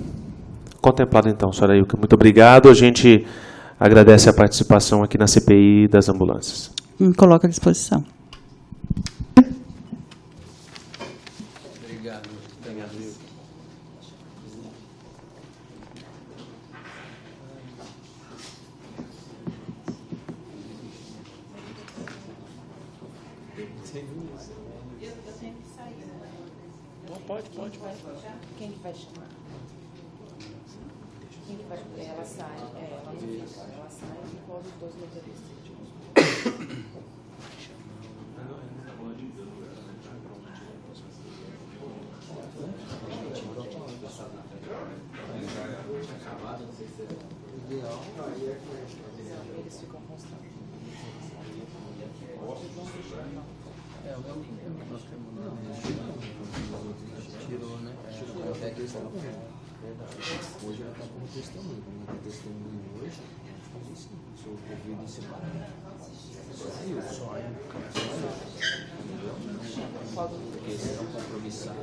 Contemplado então, senhora Ilka. Muito obrigado. A gente agradece a participação aqui na CPI das ambulâncias. Me coloco à disposição. Obrigado. Pode. Quem que vai chamar? Quem que vai? Ela sai, ela não fica. Ela sai e pode os dois motoristas. Eles ficam constantes. Tirou, né? Até que eles estavam hoje ela está como testemunha. Como não tem testemunha hoje, fazer isso. Se eu ouvido esse só eu. Porque eles estão compromissados.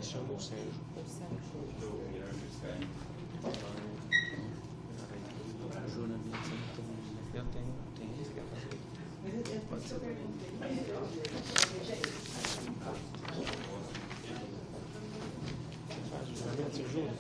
Chamou o Sérgio. Eu tenho isso que fazer. Pode ser também. Faz o julgamento, você jura?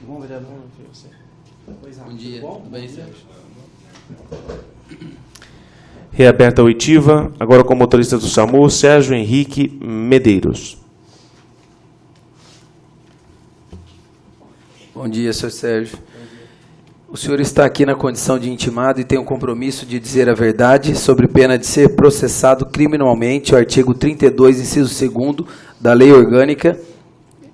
Bom, vereador, bom dia, tudo bem, Sérgio? Reaberta a oitiva, agora com o motorista do SAMU, Sérgio Henrique Medeiros. Bom dia, senhor Sérgio. O senhor está aqui na condição de intimado e tem o compromisso de dizer a verdade sobre pena de ser processado criminalmente, o artigo 32, inciso 2º da Lei Orgânica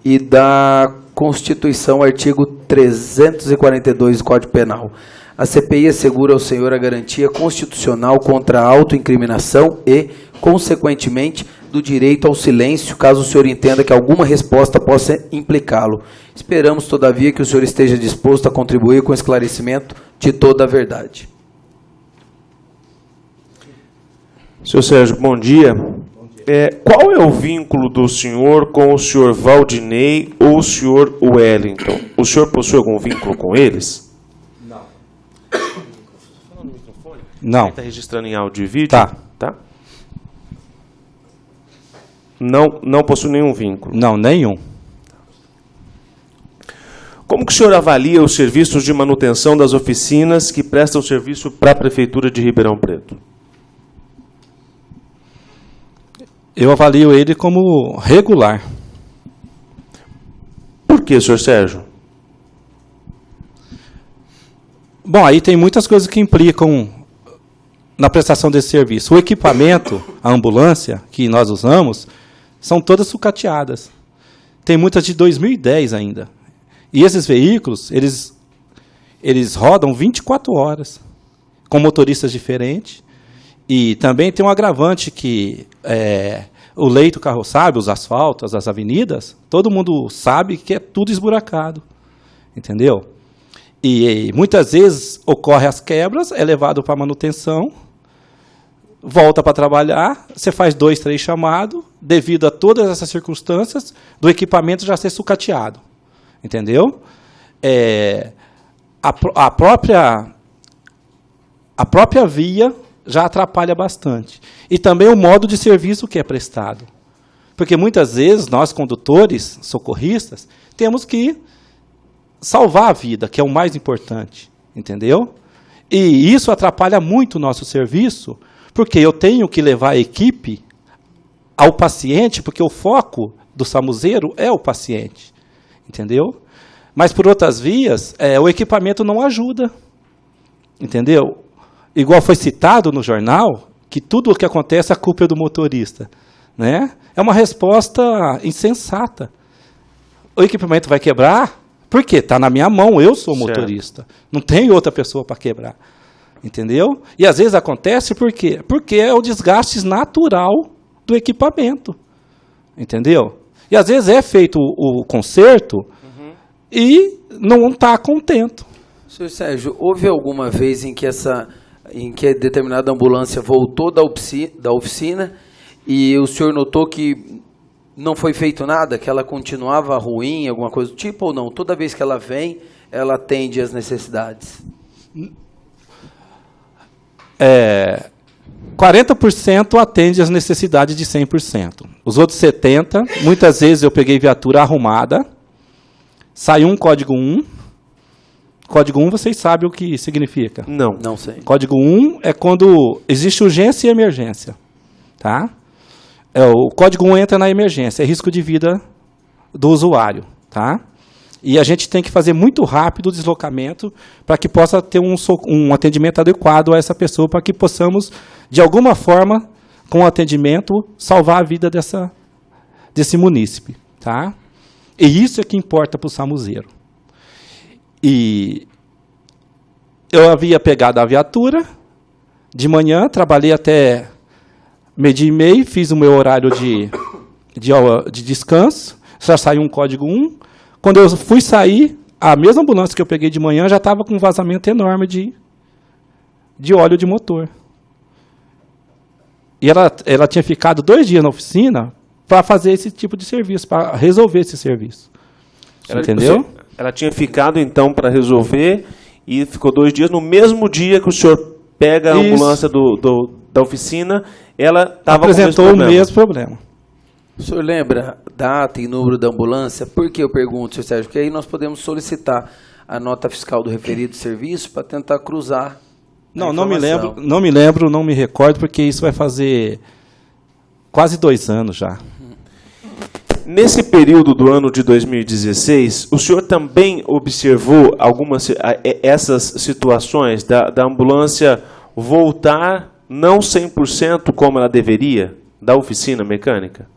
e da Constituição, artigo 342 do Código Penal. A CPI assegura ao senhor a garantia constitucional contra a autoincriminação e, consequentemente, do direito ao silêncio, caso o senhor entenda que alguma resposta possa implicá-lo. Esperamos, todavia, que o senhor esteja disposto a contribuir com o esclarecimento de toda a verdade. Senhor Sérgio, bom dia. Qual é o vínculo do senhor com o senhor Valdinei ou o senhor Wellington? O senhor possui algum vínculo com eles? Não. Está registrando em áudio e vídeo? Tá. Não possui nenhum vínculo? Não, nenhum. Como que o senhor avalia os serviços de manutenção das oficinas que prestam serviço para a Prefeitura de Ribeirão Preto? Eu avalio ele como regular. Por que, senhor Sérgio? Bom, aí tem muitas coisas que implicam na prestação desse serviço. O equipamento, a ambulância que nós usamos, são todas sucateadas. Tem muitas de 2010 ainda. E esses veículos, eles rodam 24 horas, com motoristas diferentes. E também tem um agravante que o leito carroçável, os asfaltos, as avenidas, todo mundo sabe que é tudo esburacado. Entendeu? E muitas vezes ocorre as quebras, é levado para manutenção, volta para trabalhar, você faz 2, 3 chamados, devido a todas essas circunstâncias, do equipamento já ser sucateado. Entendeu? A própria via já atrapalha bastante. E também o modo de serviço que é prestado. Porque muitas vezes nós, condutores, socorristas, temos que salvar a vida, que é o mais importante. Entendeu? E isso atrapalha muito o nosso serviço, porque eu tenho que levar a equipe ao paciente, porque o foco do SAMUzeiro é o paciente. Entendeu? Mas por outras vias, o equipamento não ajuda. Entendeu? Igual foi citado no jornal, que tudo o que acontece, a culpa é do motorista. Né? É uma resposta insensata. O equipamento vai quebrar, por quê? Está na minha mão, eu sou o motorista. Não tem outra pessoa para quebrar. Entendeu? E às vezes acontece por quê? Porque é o desgaste natural do equipamento. Entendeu? E às vezes é feito o conserto e não está contento. Senhor Sérgio, houve alguma vez em que determinada ambulância voltou da oficina e o senhor notou que não foi feito nada, que ela continuava ruim, alguma coisa do tipo, ou não? Toda vez que ela vem, ela atende às necessidades? 40% atende às necessidades de 100%. Os outros 70%, muitas vezes eu peguei viatura arrumada, saiu um código 1. Código 1, vocês sabem o que significa? Não sei. Código 1 é quando existe urgência e emergência. Tá? O código 1 entra na emergência, é risco de vida do usuário. Tá? E a gente tem que fazer muito rápido o deslocamento para que possa ter um atendimento adequado a essa pessoa, para que possamos, de alguma forma, com o atendimento, salvar a vida desse munícipe. Tá? E isso é que importa para o SAMUzeiro. E eu havia pegado a viatura de manhã, trabalhei até 12h30, fiz o meu horário de descanso, já saiu um código 1. Quando eu fui sair, a mesma ambulância que eu peguei de manhã já estava com um vazamento enorme de óleo de motor. E ela tinha ficado 2 dias na oficina para fazer esse tipo de serviço, para resolver esse serviço. Entendeu? Ela tinha ficado, então, para resolver e ficou 2 dias. No mesmo dia que o senhor pega a ambulância da oficina, ela estava apresentou o mesmo problema. O senhor lembra data e número da ambulância? Por que eu pergunto, senhor Sérgio? Porque aí nós podemos solicitar a nota fiscal do referido serviço para tentar cruzar. Não me lembro, não me recordo, porque isso vai fazer quase 2 anos já. Nesse período do ano de 2016, o senhor também observou essas situações da ambulância voltar não 100% como ela deveria, da oficina mecânica?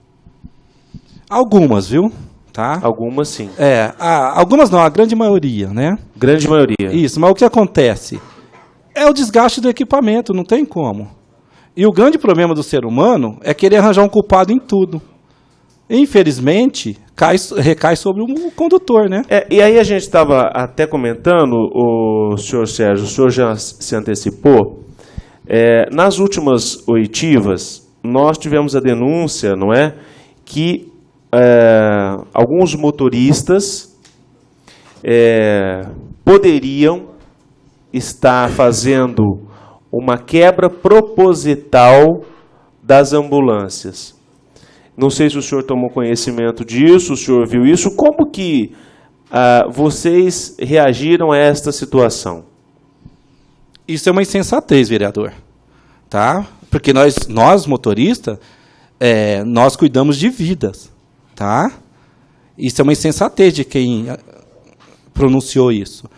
Algumas, viu? Tá? Algumas sim. Algumas não, a grande maioria, né? Grande maioria. Isso, mas o que acontece? É o desgaste do equipamento, não tem como. E o grande problema do ser humano é querer arranjar um culpado em tudo. Infelizmente, recai sobre o condutor, né? E aí a gente estava até comentando, o senhor Sérgio, o senhor já se antecipou, nas últimas oitivas, nós tivemos a denúncia, não é, que alguns motoristas poderiam estar fazendo uma quebra proposital das ambulâncias. Não sei se o senhor tomou conhecimento disso, o senhor viu isso. Como que vocês reagiram a esta situação? Isso é uma insensatez, vereador. Tá? Porque nós motoristas, nós cuidamos de vidas. Tá? Isso é uma insensatez de quem pronunciou isso.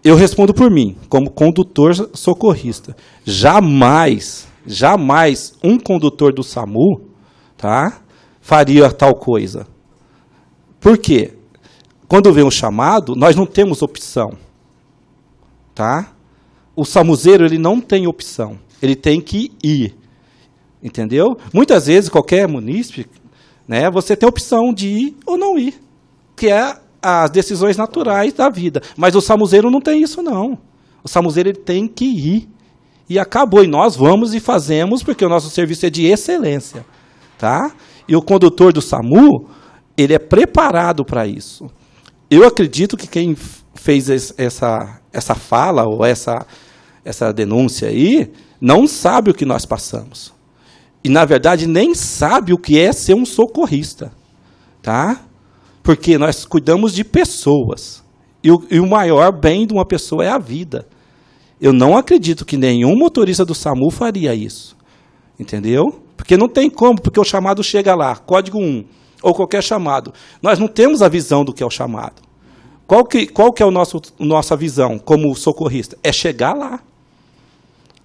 Eu respondo por mim, como condutor socorrista. Jamais um condutor do SAMU, tá, faria tal coisa. Por quê? Quando vem um chamado, nós não temos opção. Tá? O SAMUzeiro, ele não tem opção. Ele tem que ir. Entendeu? Muitas vezes, qualquer munícipe, né, você tem a opção de ir ou não ir, que é as decisões naturais da vida. Mas o SAMUzeiro não tem isso, não. O SAMUzeiro, ele tem que ir. E acabou. E nós vamos e fazemos, porque o nosso serviço é de excelência. Tá? E o condutor do SAMU, ele é preparado para isso. Eu acredito que quem fez essa fala, ou essa denúncia aí, não sabe o que nós passamos. E, na verdade, nem sabe o que é ser um socorrista. Tá? Porque nós cuidamos de pessoas. E o maior bem de uma pessoa é a vida. Eu não acredito que nenhum motorista do SAMU faria isso. Entendeu? Porque não tem como, porque o chamado chega lá, código 1, ou qualquer chamado. Nós não temos a visão do que é o chamado. Qual que é nossa visão como socorrista? É chegar lá.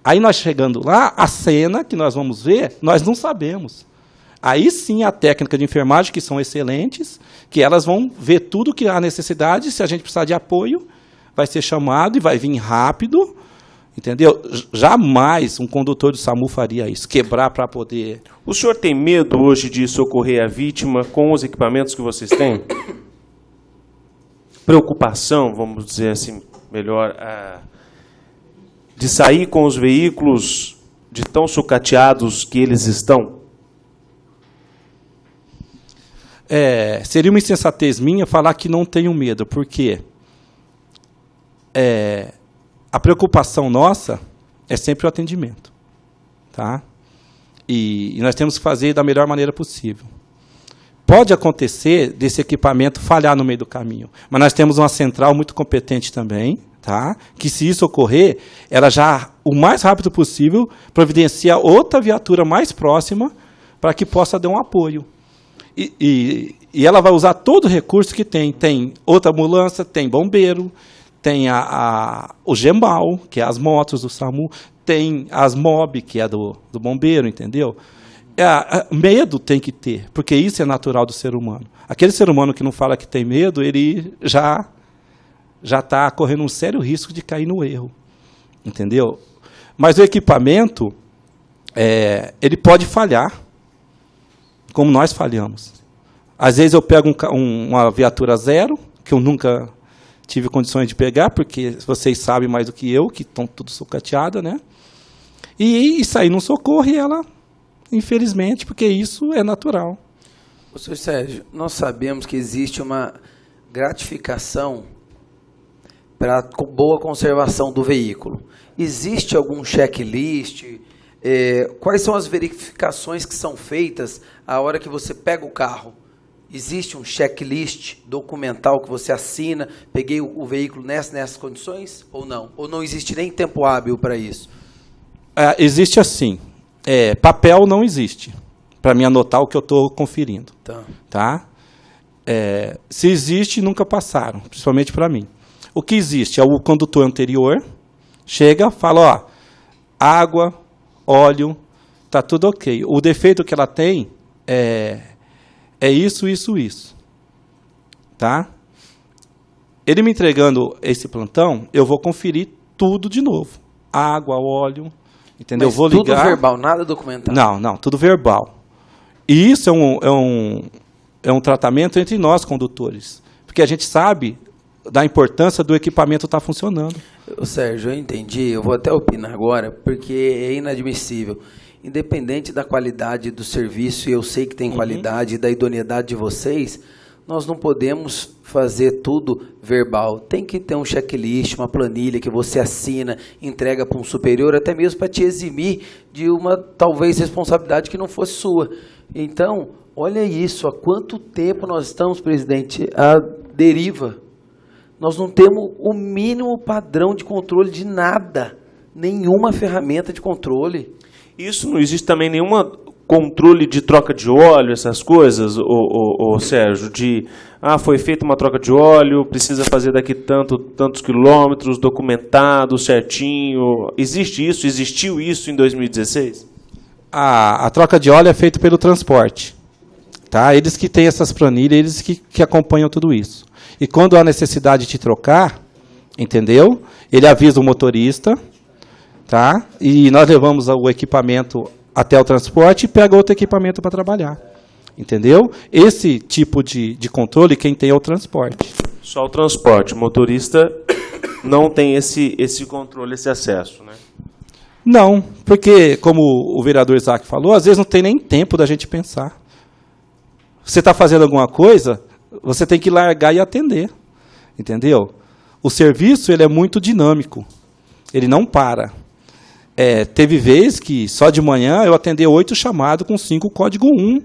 Aí nós chegando lá, a cena que nós vamos ver, nós não sabemos. Aí sim a técnica de enfermagem, que são excelentes, que elas vão ver tudo que há necessidade, se a gente precisar de apoio, vai ser chamado e vai vir rápido, entendeu? Jamais um condutor do SAMU faria isso, quebrar para poder... O senhor tem medo hoje de socorrer a vítima com os equipamentos que vocês têm? Preocupação, vamos dizer assim, melhor, de sair com os veículos de tão sucateados que eles estão? Seria uma insensatez minha falar que não tenho medo, porque a preocupação nossa é sempre o atendimento. Tá? E nós temos que fazer da melhor maneira possível. Pode acontecer desse equipamento falhar no meio do caminho, mas nós temos uma central muito competente também, tá? Que se isso ocorrer, ela já, o mais rápido possível, providencia outra viatura mais próxima para que possa dar um apoio. E ela vai usar todo o recurso que tem. Tem outra ambulância, tem bombeiro, tem o GEMAL, que é as motos do SAMU, tem as MOB, que é do bombeiro, entendeu? Medo tem que ter, porque isso é natural do ser humano. Aquele ser humano que não fala que tem medo, ele já está correndo um sério risco de cair no erro. Entendeu? Mas o equipamento, ele pode falhar, como nós falhamos. Às vezes eu pego uma viatura zero, que eu nunca tive condições de pegar, porque vocês sabem mais do que eu, que estão tudo sucateadas, né? E sair num socorro e ela, infelizmente, porque isso é natural. Senhor Sérgio, nós sabemos que existe uma gratificação para boa conservação do veículo. Existe algum checklist? Quais são as verificações que são feitas a hora que você pega o carro? Existe um checklist documental que você assina, peguei o veículo nessas condições, ou não? Ou não existe nem tempo hábil para isso? Existe assim. Papel não existe. para mim anotar o que eu estou conferindo. Tá. Tá? Se existe, nunca passaram, principalmente para mim. O que existe é o condutor anterior, chega, fala, ó, água, óleo, tá tudo ok. O defeito que ela tem é isso, isso, isso. Tá? Ele me entregando esse plantão, eu vou conferir tudo de novo. Água, óleo, entendeu? Mas vou ligar. tudo verbal, nada documentado? Não, tudo verbal. E isso é um tratamento entre nós, condutores. Porque a gente sabe da importância do equipamento estar funcionando. Sérgio, eu entendi, eu vou até opinar agora, porque é inadmissível. Independente da qualidade do serviço, e eu sei que tem qualidade, e da idoneidade de vocês, nós não podemos fazer tudo verbal. Tem que ter um checklist, uma planilha que você assina, entrega para um superior, até mesmo para te eximir de uma, talvez, responsabilidade que não fosse sua. Então, olha isso, há quanto tempo nós estamos, presidente, à deriva. Nós não temos o mínimo padrão de controle de nada, nenhuma ferramenta de controle. Isso não existe também nenhuma controle de troca de óleo, essas coisas, o Sérgio, de foi feita uma troca de óleo, precisa fazer daqui tantos quilômetros, documentado certinho. Existe isso? Existiu isso em 2016? A troca de óleo é feita pelo transporte. Tá? Eles que têm essas planilhas, eles que acompanham tudo isso. E quando há necessidade de trocar, entendeu? Ele avisa o motorista, tá? E nós levamos o equipamento até o transporte e pega outro equipamento para trabalhar. Entendeu? Esse tipo de controle quem tem é o transporte. Só o transporte. O motorista não tem esse controle, esse acesso, né? Não, porque, como o vereador Isaac falou, às vezes não tem nem tempo da gente pensar. Você está fazendo alguma coisa, você tem que largar e atender. Entendeu? O serviço ele é muito dinâmico. Ele não para. Teve vez que só de manhã eu atendi 8 chamados com 5 código 1,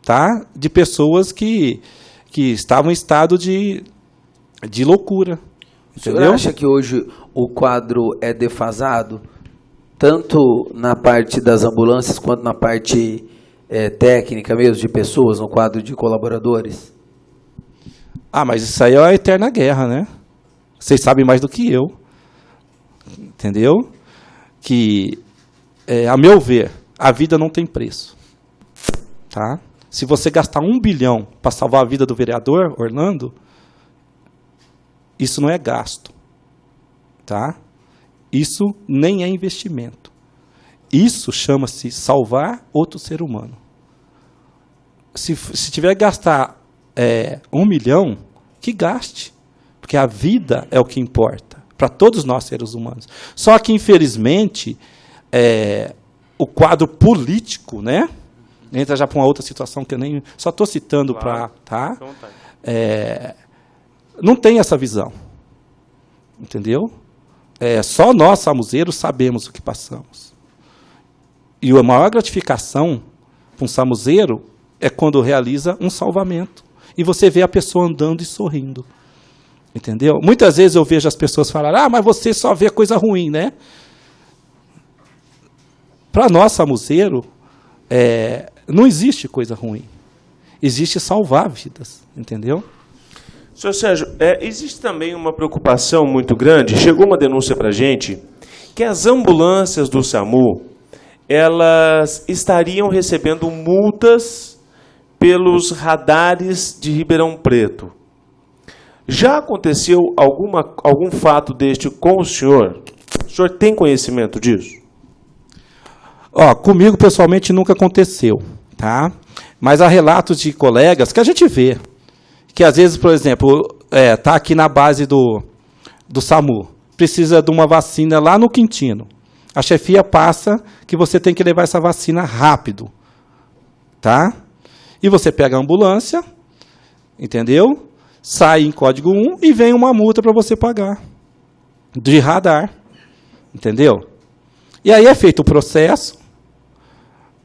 tá? De pessoas que estavam em estado de loucura. O senhor Entendeu? acha que hoje o quadro é defasado, tanto na parte das ambulâncias quanto na parte técnica mesmo, de pessoas, no quadro de colaboradores? Mas isso aí é a eterna guerra, né? Vocês sabem mais do que eu. Entendeu? Que, a meu ver, a vida não tem preço. Tá? Se você gastar 1 bilhão para salvar a vida do vereador, Orlando, isso não é gasto. Tá? Isso nem é investimento. Isso chama-se salvar outro ser humano. Se tiver que gastar 1 milhão, que gaste. Porque a vida é o que importa para todos nós seres humanos. Só que, infelizmente, o quadro político, né, entra já para uma outra situação que eu nem... Só estou citando para... Tá? Não tem essa visão. Entendeu? Só nós, samuzeiros, sabemos o que passamos. E a maior gratificação para um samuzeiro é quando realiza um salvamento. E você vê a pessoa andando e sorrindo. Entendeu? Muitas vezes eu vejo as pessoas falar, mas você só vê coisa ruim, né? Para nós, samuzeiro, não existe coisa ruim. Existe salvar vidas, entendeu? Senhor Sérgio, existe também uma preocupação muito grande, chegou uma denúncia para a gente, que as ambulâncias do SAMU, elas estariam recebendo multas pelos radares de Ribeirão Preto. Já aconteceu algum fato deste com o senhor? O senhor tem conhecimento disso? Comigo, pessoalmente, nunca aconteceu. Tá? Mas há relatos de colegas que a gente vê. Que, às vezes, por exemplo, está aqui na base do SAMU. Precisa de uma vacina lá no Quintino. A chefia passa que você tem que levar essa vacina rápido. Tá? E você pega a ambulância, entendeu? Sai em código 1 e vem uma multa para você pagar. De radar. Entendeu? E aí é feito o processo.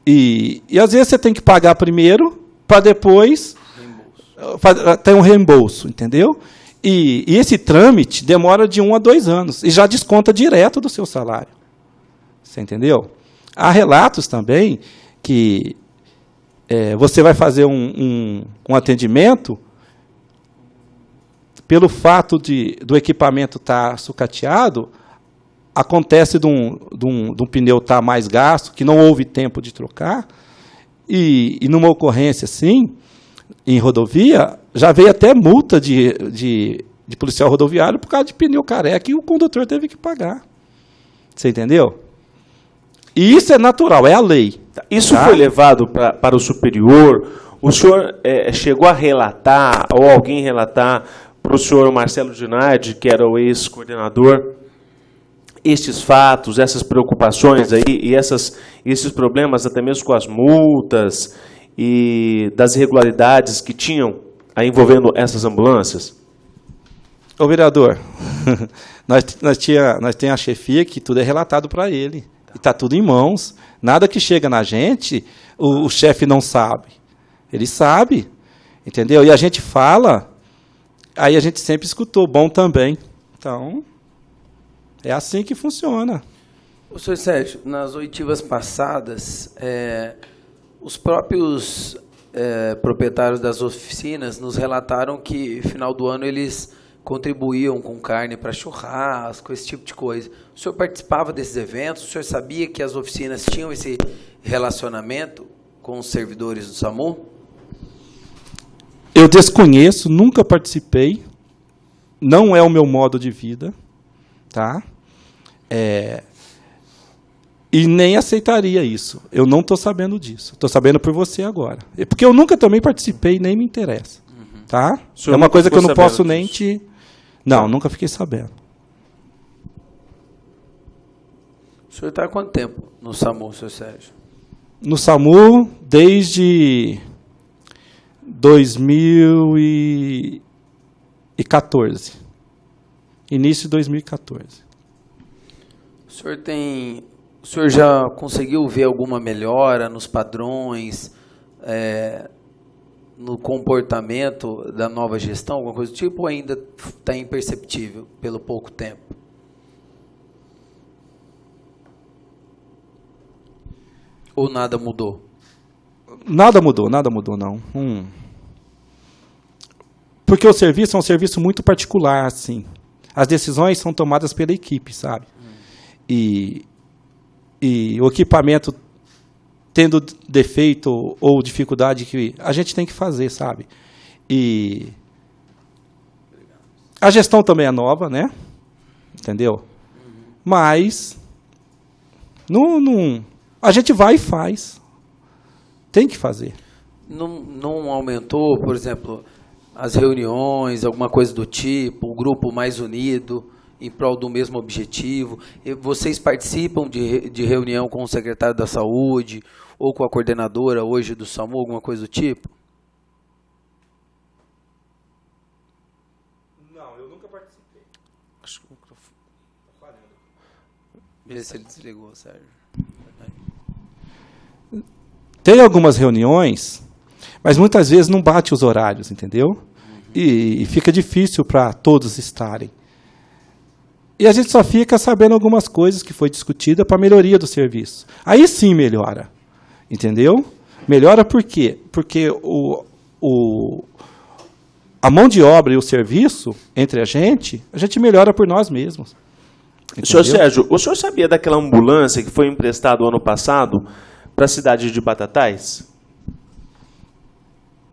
E às vezes você tem que pagar primeiro para depois ter um reembolso. Entendeu? E esse trâmite demora de 1 a 2 anos. E já desconta direto do seu salário. Você entendeu? Há relatos também que você vai fazer um atendimento, pelo fato do equipamento estar sucateado, acontece de um pneu estar mais gasto, que não houve tempo de trocar, e numa ocorrência assim, em rodovia, já veio até multa de policial rodoviário por causa de pneu careca e o condutor teve que pagar. Você entendeu? E isso é natural, é a lei. Isso foi levado para o superior? O senhor chegou a relatar, ou alguém relatar, para o senhor Marcelo Dinardi, que era o ex-coordenador, estes fatos, essas preocupações aí, e esses problemas, até mesmo com as multas e das irregularidades que tinham aí envolvendo essas ambulâncias? Ô, vereador, nós temos a chefia que tudo é relatado para ele. E está tudo em mãos. Nada que chega na gente, o chefe não sabe. Ele sabe, entendeu? E a gente fala, aí a gente sempre escutou, bom também. Então, é assim que funciona. O senhor Sérgio, nas oitivas passadas, os próprios proprietários das oficinas nos relataram que, no final do ano, eles contribuíam com carne para churrasco, esse tipo de coisa. O senhor participava desses eventos? O senhor sabia que as oficinas tinham esse relacionamento com os servidores do SAMU? Eu desconheço, nunca participei. Não é o meu modo de vida, tá? E nem aceitaria isso. Eu não estou sabendo disso. Estou sabendo por você agora. Porque eu nunca também participei, nem me interessa. Tá? É uma coisa que eu não posso nem te... Não, nunca fiquei sabendo. O senhor está há quanto tempo no SAMU, senhor Sérgio? No SAMU, desde 2014. Início de 2014. O senhor já conseguiu ver alguma melhora nos padrões, no comportamento da nova gestão, alguma coisa do tipo, ou ainda está imperceptível pelo pouco tempo? Ou nada mudou? Nada mudou não. Porque o serviço é um serviço muito particular, assim. As decisões são tomadas pela equipe, sabe? E o equipamento tendo defeito ou dificuldade que a gente tem que fazer, sabe? E a gestão também é nova, né? Entendeu? Mas a gente vai e faz. Tem que fazer. Não aumentou, por exemplo, as reuniões, alguma coisa do tipo, o grupo mais unido em prol do mesmo objetivo? E vocês participam de reunião com o secretário da Saúde ou com a coordenadora hoje do SAMU, alguma coisa do tipo? Não, eu nunca participei. Acho que o microfone está falhando. Vê se ele desligou, Sérgio. Tem algumas reuniões, mas muitas vezes não bate os horários, entendeu? E fica difícil para todos estarem. E a gente só fica sabendo algumas coisas que foi discutida para a melhoria do serviço. Aí sim melhora, entendeu? Melhora por quê? Porque a mão de obra e o serviço entre a gente melhora por nós mesmos. Entendeu? Senhor Sérgio, o senhor sabia daquela ambulância que foi emprestada ano passado para a cidade de Batatais?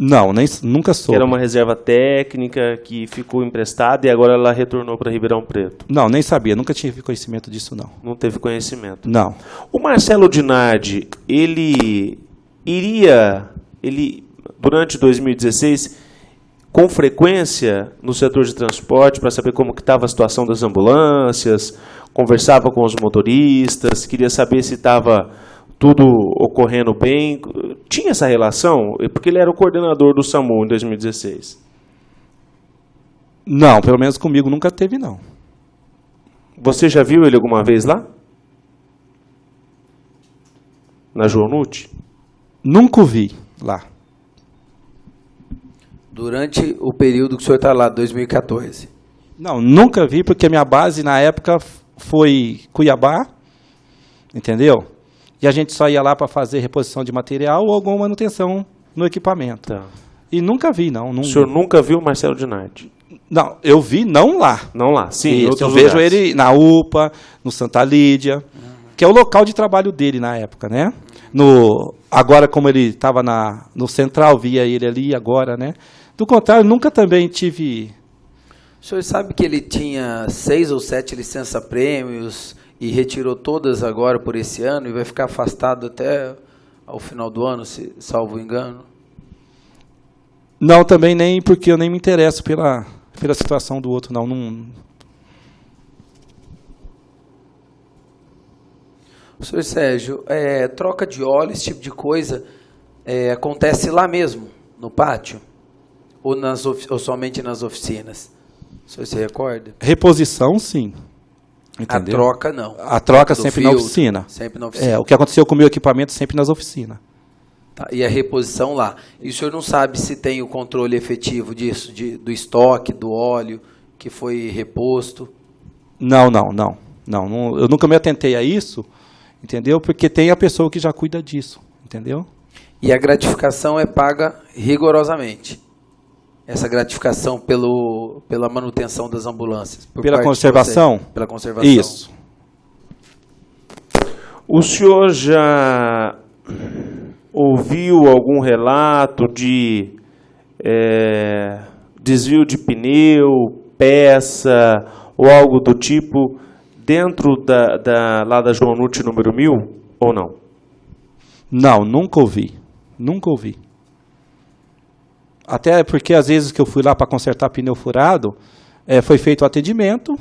Não, nunca soube. Que era uma reserva técnica que ficou emprestada e agora ela retornou para Ribeirão Preto. Não, nem sabia, nunca tive conhecimento disso, não. Não teve conhecimento. Não. O Marcelo Dinardi, ele durante 2016, com frequência no setor de transporte para saber como que estava a situação das ambulâncias, conversava com os motoristas, queria saber se estava tudo ocorrendo bem. Tinha essa relação? Porque ele era o coordenador do SAMU em 2016. Não, pelo menos comigo nunca teve, não. Você já viu ele alguma vez lá? Na João Nutti? Nunca o vi lá. Durante o período que o senhor está lá, 2014? Não, nunca vi, porque a minha base na época foi Cuiabá, entendeu? e a gente só ia lá para fazer reposição de material ou alguma manutenção no equipamento. Tá. E nunca vi, não. O senhor nunca viu o Marcelo Dinardi? Não, eu vi não lá. Não lá, sim. Em Isso, outros eu vejo lugares. ele na UPA, no Santa Lídia, que é o local de trabalho dele na época, né? Agora, como ele estava no Central, via ele ali agora, né? Do contrário, nunca também tive... O senhor sabe que ele tinha 6 ou 7 licença-prêmios e retirou todas agora por esse ano e vai ficar afastado até ao final do ano, salvo engano? Não, também nem, porque eu nem me interesso pela situação do outro, não. Senhor Sérgio, troca de óleo, esse tipo de coisa, acontece lá mesmo, no pátio? Ou somente nas oficinas? O senhor se recorda? Reposição, sim. Entendeu? A troca, não. A troca Do sempre na filtro, oficina. Sempre na oficina. O que aconteceu com o meu equipamento, sempre nas oficinas. Tá, e a reposição lá. E o senhor não sabe se tem o controle efetivo disso, do estoque, do óleo que foi reposto? Não, eu nunca me atentei a isso, entendeu? Porque tem a pessoa que já cuida disso, entendeu? E a gratificação é paga rigorosamente? Essa gratificação pela manutenção das ambulâncias? Pela conservação? Pela conservação. Isso. O senhor já ouviu algum relato de desvio de pneu, peça ou algo do tipo dentro lá da João Nutti número 1000 ou não? Não, nunca ouvi. Nunca ouvi. Até porque às vezes que eu fui lá para consertar pneu furado, foi feito o atendimento,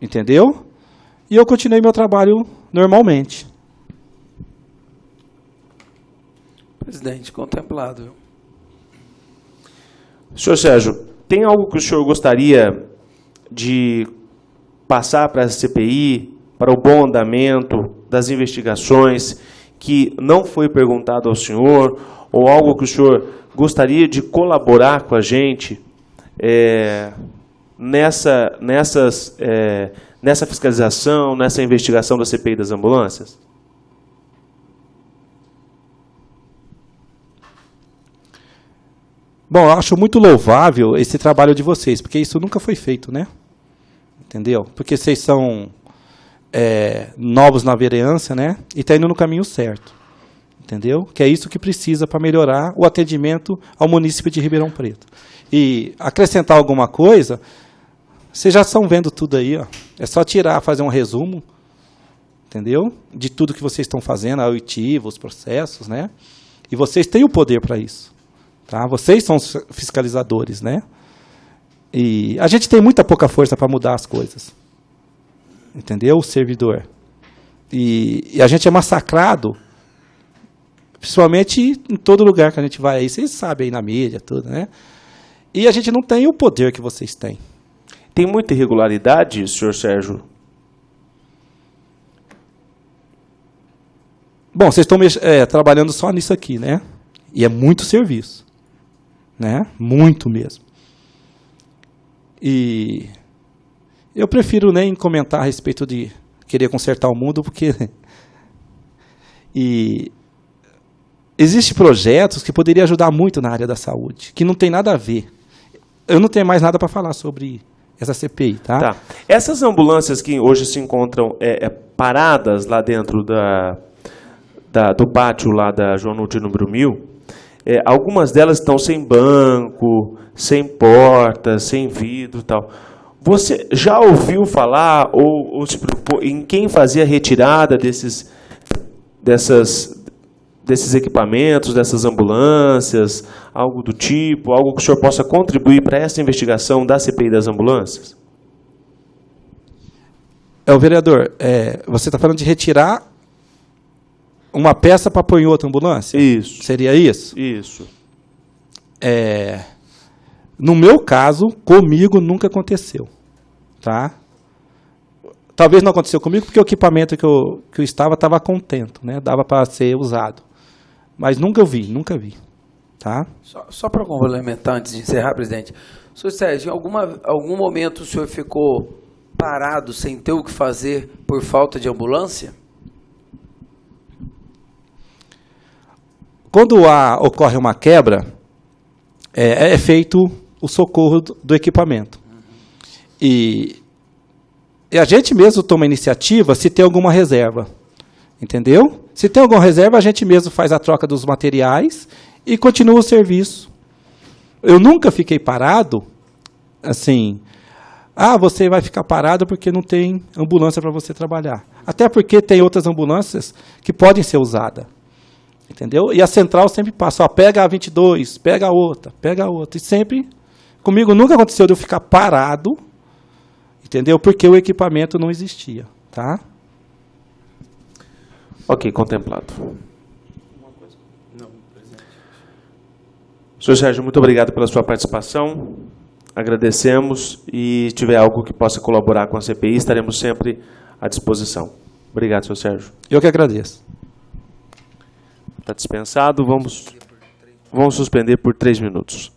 entendeu? E eu continuei meu trabalho normalmente. Presidente, contemplado. Viu? Senhor Sérgio, tem algo que o senhor gostaria de passar para a CPI, para o bom andamento das investigações, que não foi perguntado ao senhor, ou algo que o senhor gostaria de colaborar com a gente nessa fiscalização, nessa investigação da CPI das ambulâncias? Bom, eu acho muito louvável esse trabalho de vocês, porque isso nunca foi feito, né? Entendeu? Porque vocês são novos na vereança, né? E estão indo no caminho certo. Entendeu? Que é isso que precisa para melhorar o atendimento ao município de Ribeirão Preto. E acrescentar alguma coisa, vocês já estão vendo tudo aí, ó. É só fazer um resumo, entendeu? De tudo que vocês estão fazendo, a oitiva, os processos, né? E vocês têm o poder para isso. Tá? Vocês são os fiscalizadores, né? E a gente tem muita pouca força para mudar as coisas. Entendeu? O servidor. E a gente é massacrado, principalmente em todo lugar que a gente vai aí. Vocês sabem aí na mídia, tudo, né? E a gente não tem o poder que vocês têm. Tem muita irregularidade, senhor Sérgio? Bom, vocês estão trabalhando só nisso aqui, né? E é muito serviço. Né? Muito mesmo. E eu prefiro nem comentar a respeito de querer consertar o mundo, porque existem projetos que poderiam ajudar muito na área da saúde, que não tem nada a ver. Eu não tenho mais nada para falar sobre essa CPI, tá? Tá. Essas ambulâncias que hoje se encontram paradas lá dentro do pátio lá da João Nutti número 1000, algumas delas estão sem banco, sem porta, sem vidro e tal. Você já ouviu falar ou se preocupou em quem fazia a retirada desses equipamentos, dessas ambulâncias, algo do tipo, algo que o senhor possa contribuir para essa investigação da CPI das ambulâncias? Vereador, você está falando de retirar uma peça para pôr em outra ambulância? Isso. Seria isso? Isso. No meu caso, comigo nunca aconteceu. Tá? Talvez não aconteceu comigo porque o equipamento que eu estava contento, né? Dava para ser usado. Mas nunca vi. Tá? Só para complementar, antes de encerrar, presidente. Senhor Sérgio, em algum momento o senhor ficou parado, sem ter o que fazer, por falta de ambulância? quando ocorre uma quebra, é feito o socorro do equipamento. E a gente mesmo toma iniciativa se tem alguma reserva. Entendeu? Se tem alguma reserva, a gente mesmo faz a troca dos materiais e continua o serviço. Eu nunca fiquei parado, assim, você vai ficar parado porque não tem ambulância para você trabalhar. Até porque tem outras ambulâncias que podem ser usadas. Entendeu? E a central sempre passa, pega a 22, pega a outra. E sempre, comigo nunca aconteceu de eu ficar parado, entendeu? Porque o equipamento não existia, tá? Ok, contemplado. Senhor Sérgio, muito obrigado pela sua participação. Agradecemos e se tiver algo que possa colaborar com a CPI, estaremos sempre à disposição. Obrigado, senhor Sérgio. Eu que agradeço. Está dispensado. Vamos suspender por 3 minutos.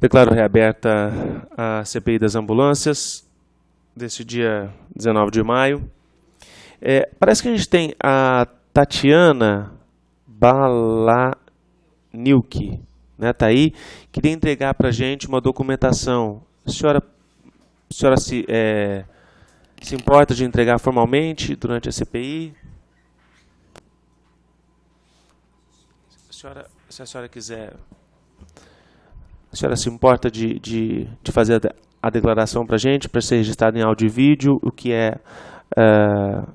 Declaro reaberta a CPI das ambulâncias, desse dia 19 de maio. Parece que a gente tem a Tatiana Balaniuk, né, tá aí, queria entregar para a gente uma documentação. A senhora Se importa de entregar formalmente durante a CPI? Se a senhora quiser... A senhora se importa de fazer a declaração para a gente, para ser registrado em áudio e vídeo, o que é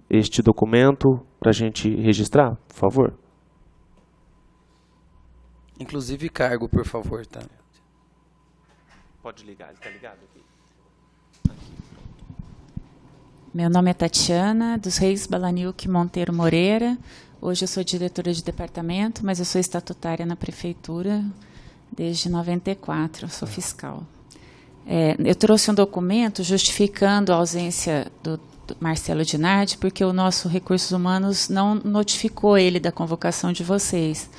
este documento, para a gente registrar, por favor? Inclusive cargo, por favor, tá? Pode ligar, ele está ligado aqui. Meu nome é Tatiana, dos Reis Balanilque Monteiro Moreira. Hoje eu sou diretora de departamento, mas eu sou estatutária na prefeitura desde 94, eu sou fiscal. Eu trouxe um documento justificando a ausência do Marcelo Dinardi, porque o nosso Recursos Humanos não notificou ele da convocação de vocês.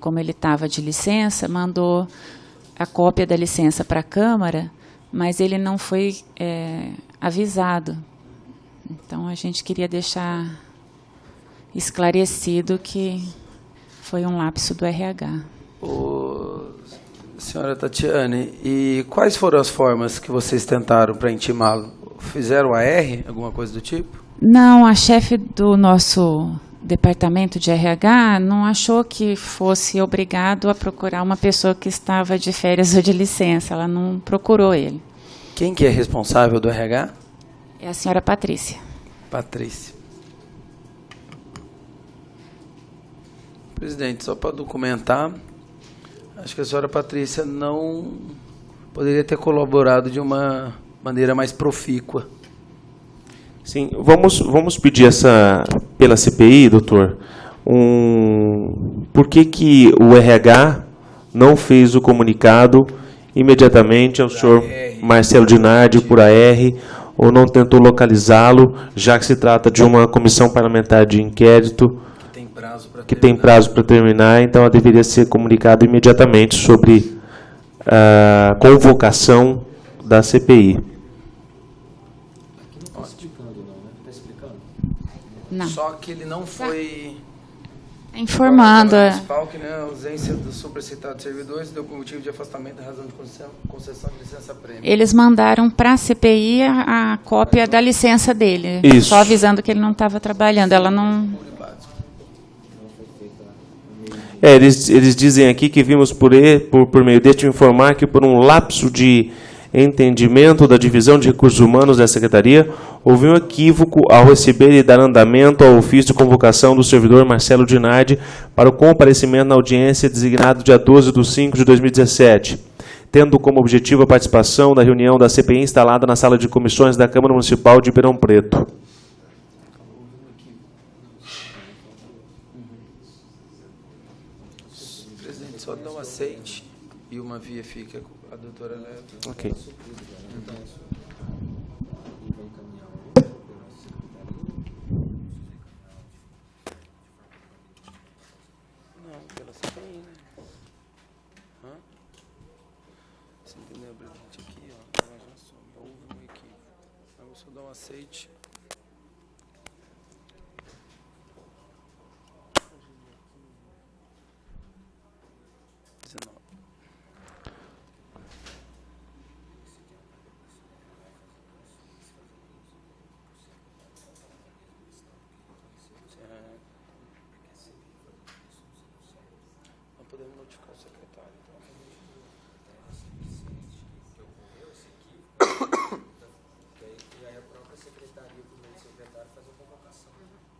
Como ele estava de licença, mandou a cópia da licença para a Câmara, mas ele não foi avisado. Então, a gente queria deixar esclarecido que foi um lapso do RH. Senhora Tatiane, e quais foram as formas que vocês tentaram para intimá-lo? Fizeram AR, alguma coisa do tipo? Não, a chefe do nosso departamento de RH não achou que fosse obrigado a procurar uma pessoa que estava de férias ou de licença. Ela não procurou ele. Quem que é responsável do RH? É a senhora Patrícia. Patrícia. Presidente, só para documentar, acho que a senhora Patrícia não poderia ter colaborado de uma maneira mais profícua. Sim, vamos pedir pela CPI, doutor, por que o RH não fez o comunicado imediatamente ao senhor Marcelo Dinardi por AR, ou não tentou localizá-lo, já que se trata de uma comissão parlamentar de inquérito que tem prazo para terminar, então ela deveria ser comunicada imediatamente sobre a convocação da CPI. Não. Só que ele não foi informando. municipal, que a ausência dos sobrecitados servidores deu por motivo de afastamento em razão de concessão de licença-prêmio. Eles mandaram para a CPI a cópia da licença dele. Isso. Só avisando que ele não estava trabalhando. Ela não... Eles dizem aqui que vimos por meio deste informar que por um lapso de entendimento da Divisão de Recursos Humanos da Secretaria, houve um equívoco ao receber e dar andamento ao ofício de convocação do servidor Marcelo Dinardi para o comparecimento na audiência designado dia 12/5/2017, tendo como objetivo a participação da reunião da CPI instalada na sala de comissões da Câmara Municipal de Ribeirão Preto. Presidente, só dá um aceite e uma via fica com a doutora Leva. Ok. Não, pela CPI, né? Você entendeu, presidente? Aqui, ó, ela já some. Houve um equívoco. Aí eu só dou um aceite. Não podemos notificar o secretário. E aí a própria secretaria, por meio do secretário, faz a convocação.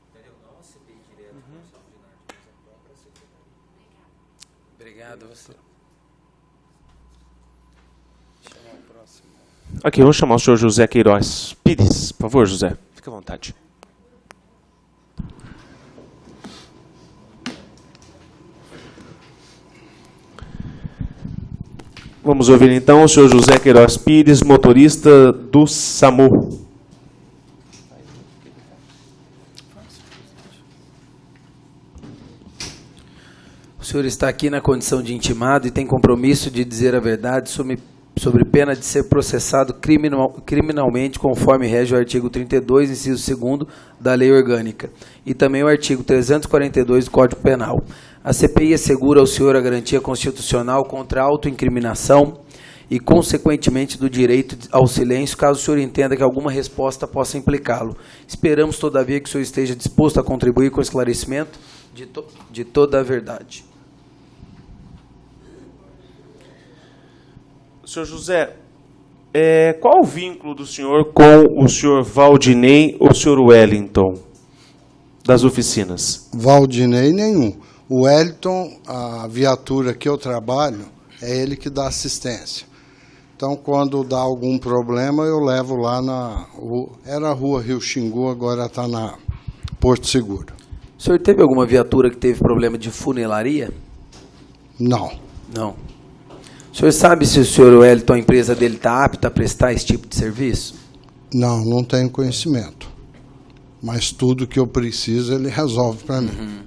Entendeu? Não a CPI direto com o Marcelo Dinardi, mas a própria secretaria. Obrigado, você. Chamar o próximo. Ok, vamos chamar o senhor José Queiroz Pires. Por favor, José, fique à vontade. Vamos ouvir então o senhor José Queiroz Pires, motorista do SAMU. O senhor está aqui na condição de intimado e tem compromisso de dizer a verdade sobre pena de ser processado criminalmente, conforme rege o artigo 32, inciso 2º da Lei Orgânica, e também o artigo 342 do Código Penal. A CPI assegura ao senhor a garantia constitucional contra a autoincriminação e, consequentemente, do direito ao silêncio, caso o senhor entenda que alguma resposta possa implicá-lo. Esperamos, todavia, que o senhor esteja disposto a contribuir com o esclarecimento de toda a verdade. Senhor José, qual o vínculo do senhor com o senhor Valdinei ou o senhor Wellington, das oficinas? Valdinei nenhum. O Wellington, a viatura que eu trabalho, é ele que dá assistência. Então, quando dá algum problema, eu levo lá era a rua Rio Xingu, agora está na Porto Seguro. O senhor teve alguma viatura que teve problema de funilaria? Não. Não. O senhor sabe se o senhor Wellington, a empresa dele, está apta a prestar esse tipo de serviço? Não, não tenho conhecimento. Mas tudo que eu preciso, ele resolve para mim.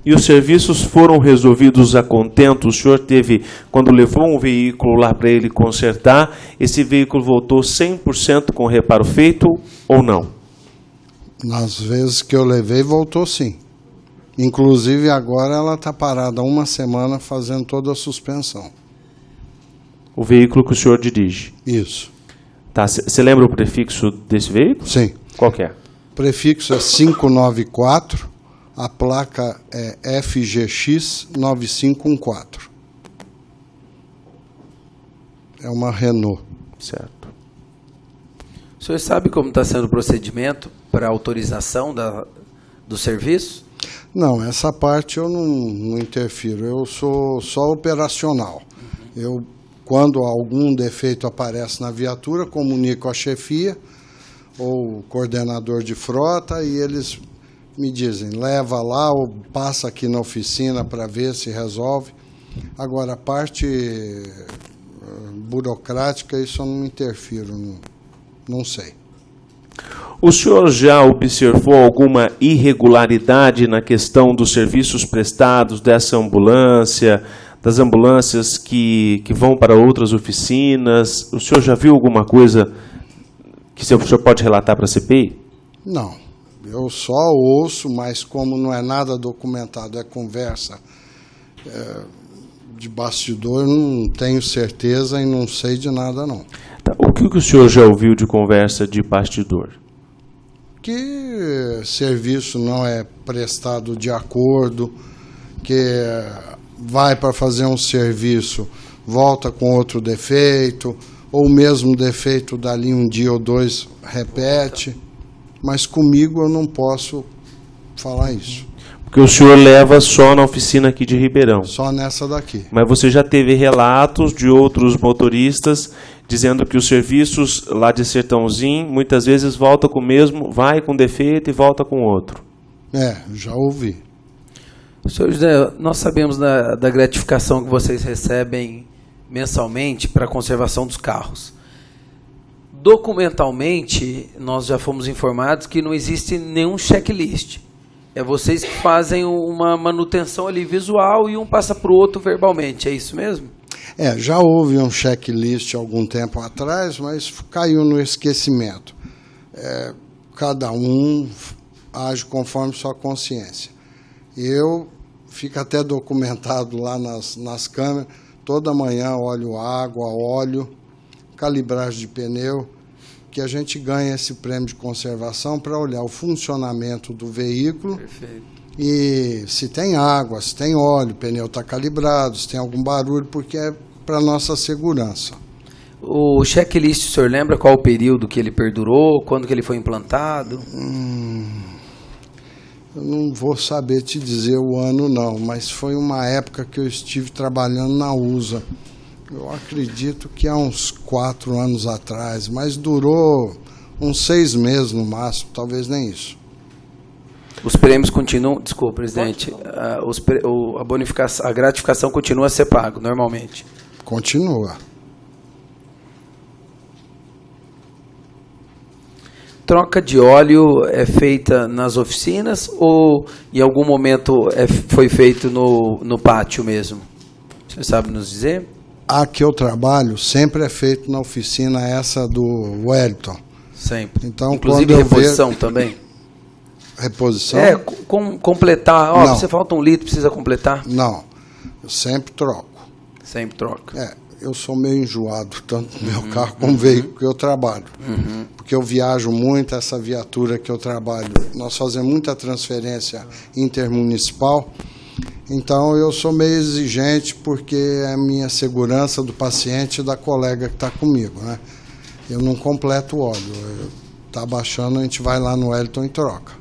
E os serviços foram resolvidos a contento? O senhor teve, quando levou um veículo lá para ele consertar, esse veículo voltou 100% com o reparo feito ou não? Nas vezes que eu levei, voltou sim. Inclusive, agora ela está parada 1 semana fazendo toda a suspensão. O veículo que o senhor dirige? Isso. Tá, você lembra o prefixo desse veículo? Sim. Qual que é? O prefixo é 594, a placa é FGX 9514. É uma Renault. Certo. O senhor sabe como está sendo o procedimento para autorização do serviço? Não, essa parte eu não interfiro. Eu sou só operacional. Quando algum defeito aparece na viatura, comunico à chefia ou coordenador de frota e eles me dizem, leva lá ou passa aqui na oficina para ver se resolve. Agora, a parte burocrática, isso eu não interfiro, não sei. O senhor já observou alguma irregularidade na questão dos serviços prestados dessa ambulância, das ambulâncias que vão para outras oficinas? O senhor já viu alguma coisa que o senhor pode relatar para a CPI? Não, eu só ouço, mas como não é nada documentado, é conversa de bastidor, eu não tenho certeza e não sei de nada, não. Tá. O que o senhor já ouviu de conversa de bastidor? Que serviço não é prestado de acordo, que vai para fazer um serviço, volta com outro defeito, ou o mesmo defeito dali um dia ou dois repete, mas comigo eu não posso falar isso. Porque o senhor leva só na oficina aqui de Ribeirão. Só nessa daqui. Mas você já teve relatos de outros motoristas dizendo que os serviços lá de Sertãozinho, muitas vezes volta com o mesmo, vai com defeito e volta com outro. Já ouvi. Senhor José, nós sabemos da gratificação que vocês recebem mensalmente para a conservação dos carros. Documentalmente, nós já fomos informados que não existe nenhum checklist. É vocês que fazem uma manutenção ali visual e um passa para o outro verbalmente, é isso mesmo? Já houve um checklist algum tempo atrás, mas caiu no esquecimento. Cada um age conforme sua consciência. Eu fico até documentado lá nas câmeras, toda manhã olho água, óleo, calibragem de pneu, que a gente ganha esse prêmio de conservação para olhar o funcionamento do veículo. Perfeito. E se tem água, se tem óleo, o pneu está calibrado, se tem algum barulho, porque é para nossa segurança. O checklist, o senhor lembra qual o período que ele perdurou, quando que ele foi implantado? Eu não vou saber te dizer o ano não, mas foi uma época que eu estive trabalhando na USA. Eu acredito que há uns 4 anos atrás, mas durou uns 6 meses no máximo, talvez nem isso. Os prêmios continuam, desculpa, presidente, a bonificação, a gratificação continua a ser pago normalmente? Continua. Troca de óleo é feita nas oficinas ou em algum momento foi feito no pátio mesmo? Você sabe nos dizer? A que eu trabalho sempre é feito na oficina essa do Wellington. Sempre. Então, inclusive quando reposição também? Reposição? Completar. Não. Você falta 1 litro, precisa completar? Não, eu sempre troco. Sempre troca. eu sou meio enjoado, tanto no meu carro como no veículo que eu trabalho. Porque eu viajo muito, essa viatura que eu trabalho, nós fazemos muita transferência intermunicipal, então eu sou meio exigente porque é a minha segurança do paciente e da colega que está comigo, né? Eu não completo o óleo. Está baixando, a gente vai lá no Wellington e troca.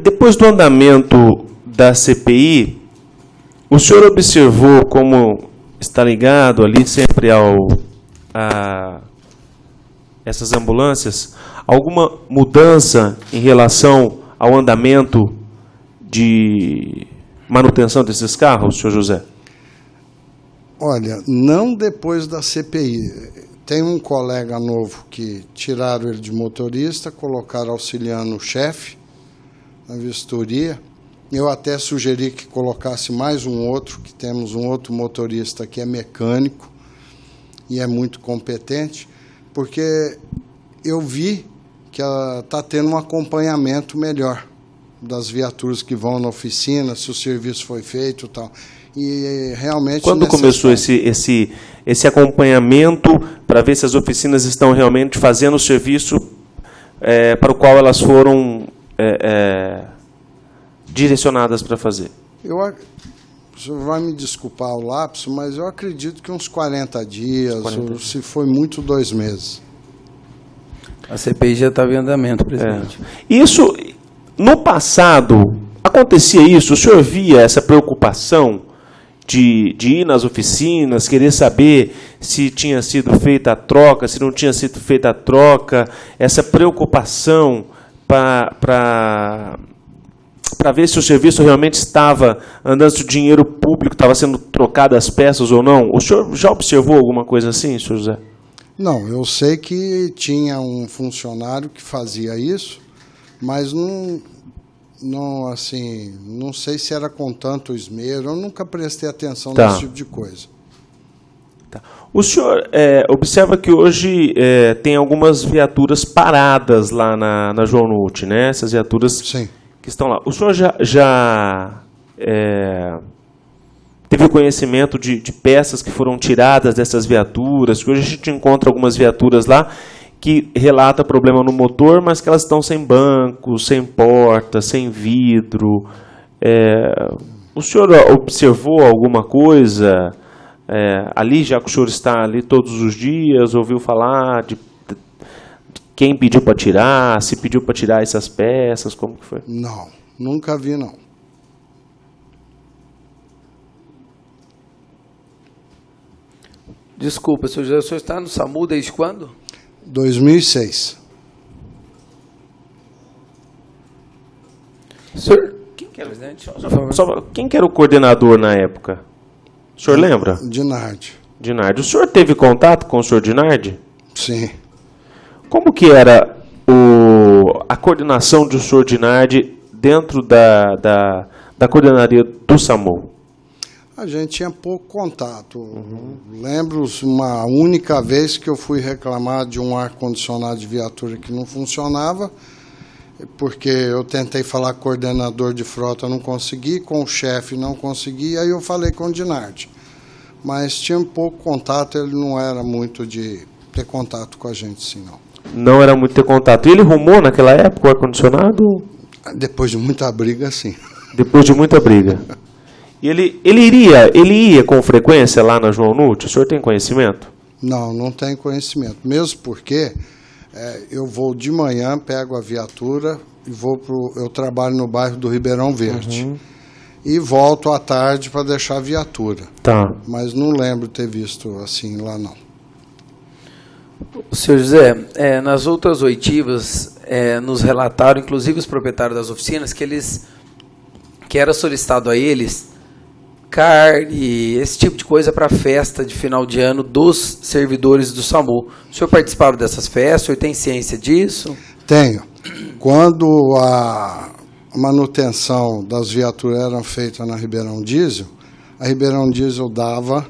Depois do andamento da CPI, o senhor observou, como está ligado ali sempre a essas ambulâncias, alguma mudança em relação ao andamento de manutenção desses carros, senhor José? Olha, não depois da CPI. Tem um colega novo que tiraram ele de motorista, colocaram auxiliando o chefe na vistoria. Eu até sugeri que colocasse mais um outro, que temos um outro motorista que é mecânico e é muito competente, porque eu vi que está tendo um acompanhamento melhor das viaturas que vão na oficina, se o serviço foi feito e tal. E realmente... Quando começou esse acompanhamento para ver se as oficinas estão realmente fazendo o serviço para o qual elas foram direcionadas para fazer? O senhor vai me desculpar o lapso, mas eu acredito que uns 40 dias, ou se foi muito, 2 meses. A CPI já estava em andamento, presidente. Isso, no passado, acontecia isso? O senhor via essa preocupação de ir nas oficinas, querer saber se tinha sido feita a troca, se não tinha sido feita a troca, essa preocupação para ver se o serviço realmente estava andando, se o dinheiro público estava sendo trocado as peças ou não? O senhor já observou alguma coisa assim, senhor José? Não, eu sei que tinha um funcionário que fazia isso, mas não sei se era com tanto esmero, eu nunca prestei atenção nesse tipo de coisa. Tá. O senhor observa que hoje tem algumas viaturas paradas lá na João Nutti, né? Essas viaturas Sim. Que estão lá. O senhor já teve conhecimento de peças que foram tiradas dessas viaturas? Que hoje a gente encontra algumas viaturas lá que relata problema no motor, mas que elas estão sem banco, sem porta, sem vidro. O senhor observou alguma coisa ali, já que o senhor está ali todos os dias, ouviu falar de quem pediu para tirar, se pediu para tirar essas peças, como que foi? Não, nunca vi, não. Desculpa, senhor José, o senhor está no SAMU desde quando? 2006. Senhor, quem que era o coordenador na época? O senhor lembra? Dinardi. Dinardi. O senhor teve contato com o senhor Dinardi? Sim. Como que era a coordenação do senhor Dinardi dentro da coordenadoria do SAMU? A gente tinha pouco contato. Lembro uma única vez que eu fui reclamar de um ar-condicionado de viatura que não funcionava, porque eu tentei falar com o coordenador de frota, não consegui, com o chefe não consegui, aí eu falei com o Dinardi. Mas tinha pouco contato, ele não era muito de ter contato com a gente, sim, não. Não era muito ter contato. E ele rumou naquela época o ar-condicionado? Depois de muita briga, sim. Depois de muita briga. E ele ia com frequência lá na João Nutti? O senhor tem conhecimento? Não tenho conhecimento. Mesmo porque eu vou de manhã, pego a viatura e eu trabalho no bairro do Ribeirão Verde. E volto à tarde para deixar a viatura. Tá. Mas não lembro ter visto assim lá, não. Senhor José, nas outras oitivas, nos relataram, inclusive os proprietários das oficinas, que era solicitado a eles carne, esse tipo de coisa para a festa de final de ano dos servidores do SAMU. O senhor participaram dessas festas? O senhor tem ciência disso? Tenho. Quando a manutenção das viaturas era feita na Ribeirão Diesel, a Ribeirão Diesel dava,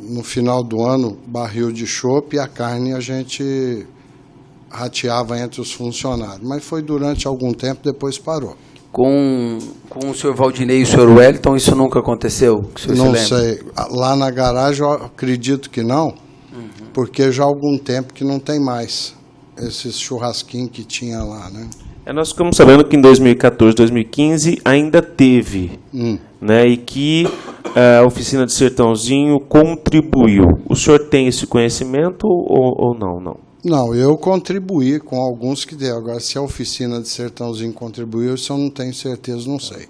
no final do ano, barril de chopp e a carne a gente rateava entre os funcionários. Mas foi durante algum tempo, depois parou. Com o senhor Valdinei e o senhor Wellington, isso nunca aconteceu? Que o senhor Não se lembra? sei. Lá na garagem eu acredito que não, porque já há algum tempo que não tem mais esses churrasquinhos que tinha lá, né? Nós ficamos sabendo que em 2014, 2015 ainda teve, né, e que a oficina de Sertãozinho contribuiu. O senhor tem esse conhecimento ou não? Não. Não, eu contribuí com alguns que deu. Agora, se a oficina de Sertãozinho contribuiu, isso eu não tenho certeza, não sei.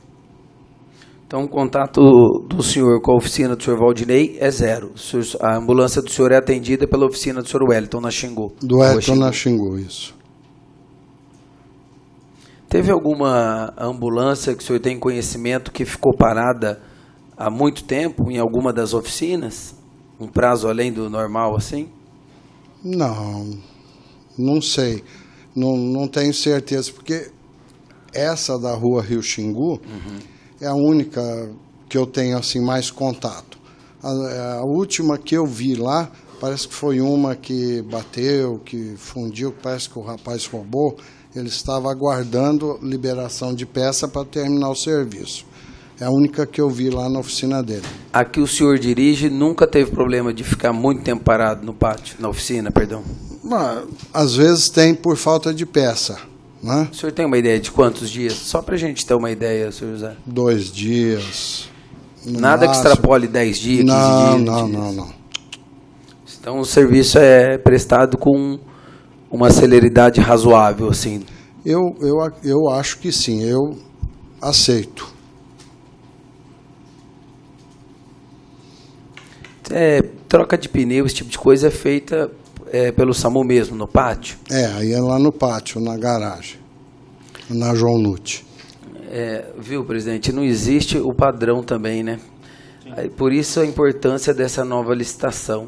Então, o contato do senhor com a oficina do senhor Valdinei é zero. A ambulância do senhor é atendida pela oficina do senhor Wellington, na Xingu. Do Wellington na Xingu, isso. Teve alguma ambulância que o senhor tem conhecimento que ficou parada há muito tempo em alguma das oficinas? Um prazo além do normal, assim? Não sei. Não tenho certeza, porque essa da rua Rio Xingu é a única que eu tenho assim mais contato. A última que eu vi lá, parece que foi uma que bateu, que fundiu, parece que o rapaz roubou. Ele estava aguardando liberação de peça para terminar o serviço. É a única que eu vi lá na oficina dele. A que o senhor dirige nunca teve problema de ficar muito tempo parado no pátio, na oficina, perdão? Às vezes tem por falta de peça, né? O senhor tem uma ideia de quantos dias? Só para a gente ter uma ideia, senhor José. 2 dias. Nada máximo. Que extrapole 10 dias, 15 dias? Não. Então o serviço é prestado com uma celeridade razoável, assim? Eu acho que sim, eu aceito. Troca de pneu, esse tipo de coisa é feita pelo SAMU mesmo, no pátio? Aí é lá no pátio, na garagem, na João Nutti. Viu, presidente, não existe o padrão também, né? Por isso a importância dessa nova licitação.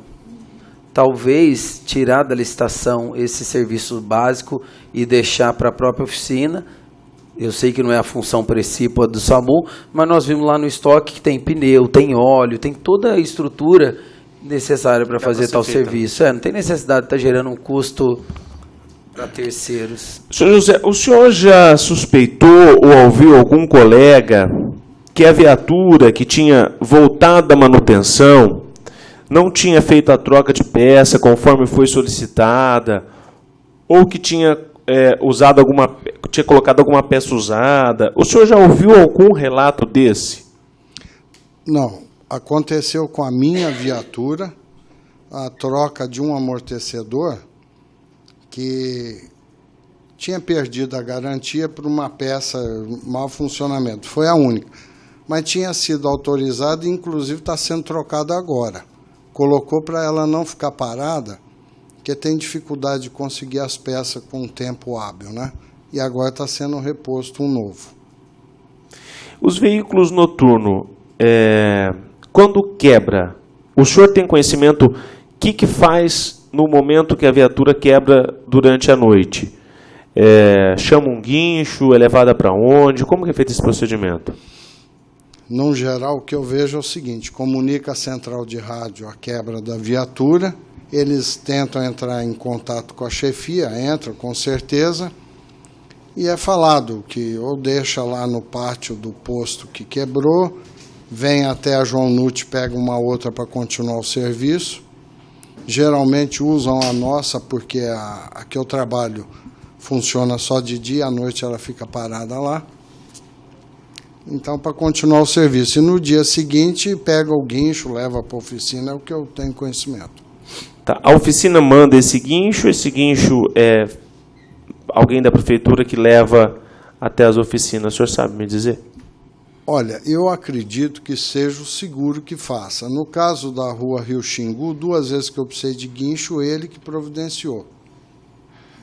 Talvez tirar da licitação esse serviço básico e deixar para a própria oficina. Eu sei que não é a função principal do SAMU, mas nós vimos lá no estoque que tem pneu, tem óleo, tem toda a estrutura necessária para fazer tal serviço. Não tem necessidade de estar gerando um custo para terceiros. Senhor José, o senhor já suspeitou ou ouviu algum colega que a viatura que tinha voltado da manutenção não tinha feito a troca de peça conforme foi solicitada, ou que tinha tinha colocado alguma peça usada? O senhor já ouviu algum relato desse? Não. Aconteceu com a minha viatura a troca de um amortecedor que tinha perdido a garantia por uma peça mau funcionamento. Foi a única. Mas tinha sido autorizada e, inclusive, está sendo trocada agora. Colocou para ela não ficar parada, porque tem dificuldade de conseguir as peças com tempo hábil, né? E agora está sendo reposto um novo. Os veículos noturnos, quando quebra, o senhor tem conhecimento o que faz no momento que a viatura quebra durante a noite? Chama um guincho, é levada para onde? Como que é feito esse procedimento? No geral, o que eu vejo é o seguinte: comunica a central de rádio a quebra da viatura, eles tentam entrar em contato com a chefia, entram com certeza, e é falado que ou deixa lá no pátio do posto que quebrou, vem até a João Nutti, pega uma outra para continuar o serviço. Geralmente usam a nossa, porque a que eu trabalho funciona só de dia, à noite ela fica parada lá. Então, para continuar o serviço. E no dia seguinte, pega o guincho, leva para a oficina, é o que eu tenho conhecimento. Tá. A oficina manda esse guincho é alguém da prefeitura que leva até as oficinas. O senhor sabe me dizer? Olha, eu acredito que seja o seguro que faça. No caso da rua Rio Xingu, 2 vezes que eu precisei de guincho, ele que providenciou.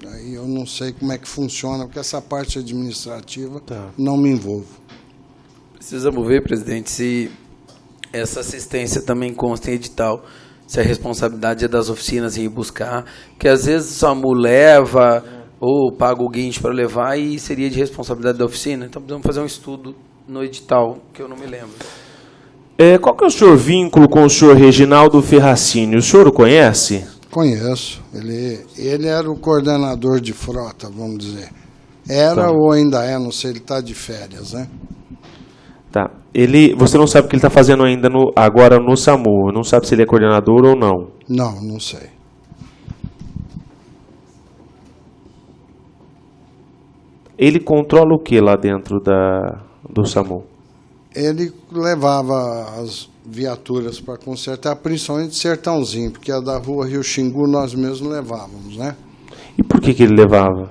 Aí eu não sei como é que funciona, porque essa parte administrativa não me envolvo. Precisamos ver, presidente, se essa assistência também consta em edital, se a responsabilidade é das oficinas em ir buscar, que às vezes o SAMU leva ou paga o guincho para levar e seria de responsabilidade da oficina. Então precisamos fazer um estudo no edital, que eu não me lembro. Qual que é o seu vínculo com o senhor Reginaldo Ferracini? O senhor o conhece? Conheço. Ele era o coordenador de frota, vamos dizer. Era Tá. ou ainda é, não sei, ele está de férias, né? Tá. Você não sabe o que ele está fazendo ainda agora no SAMU. Não sabe se ele é coordenador ou não. Não, não sei. Ele controla o que lá dentro do SAMU? Ele levava as viaturas para consertar, principalmente Sertãozinho, porque a da rua Rio Xingu nós mesmos levávamos, né? E por que ele levava?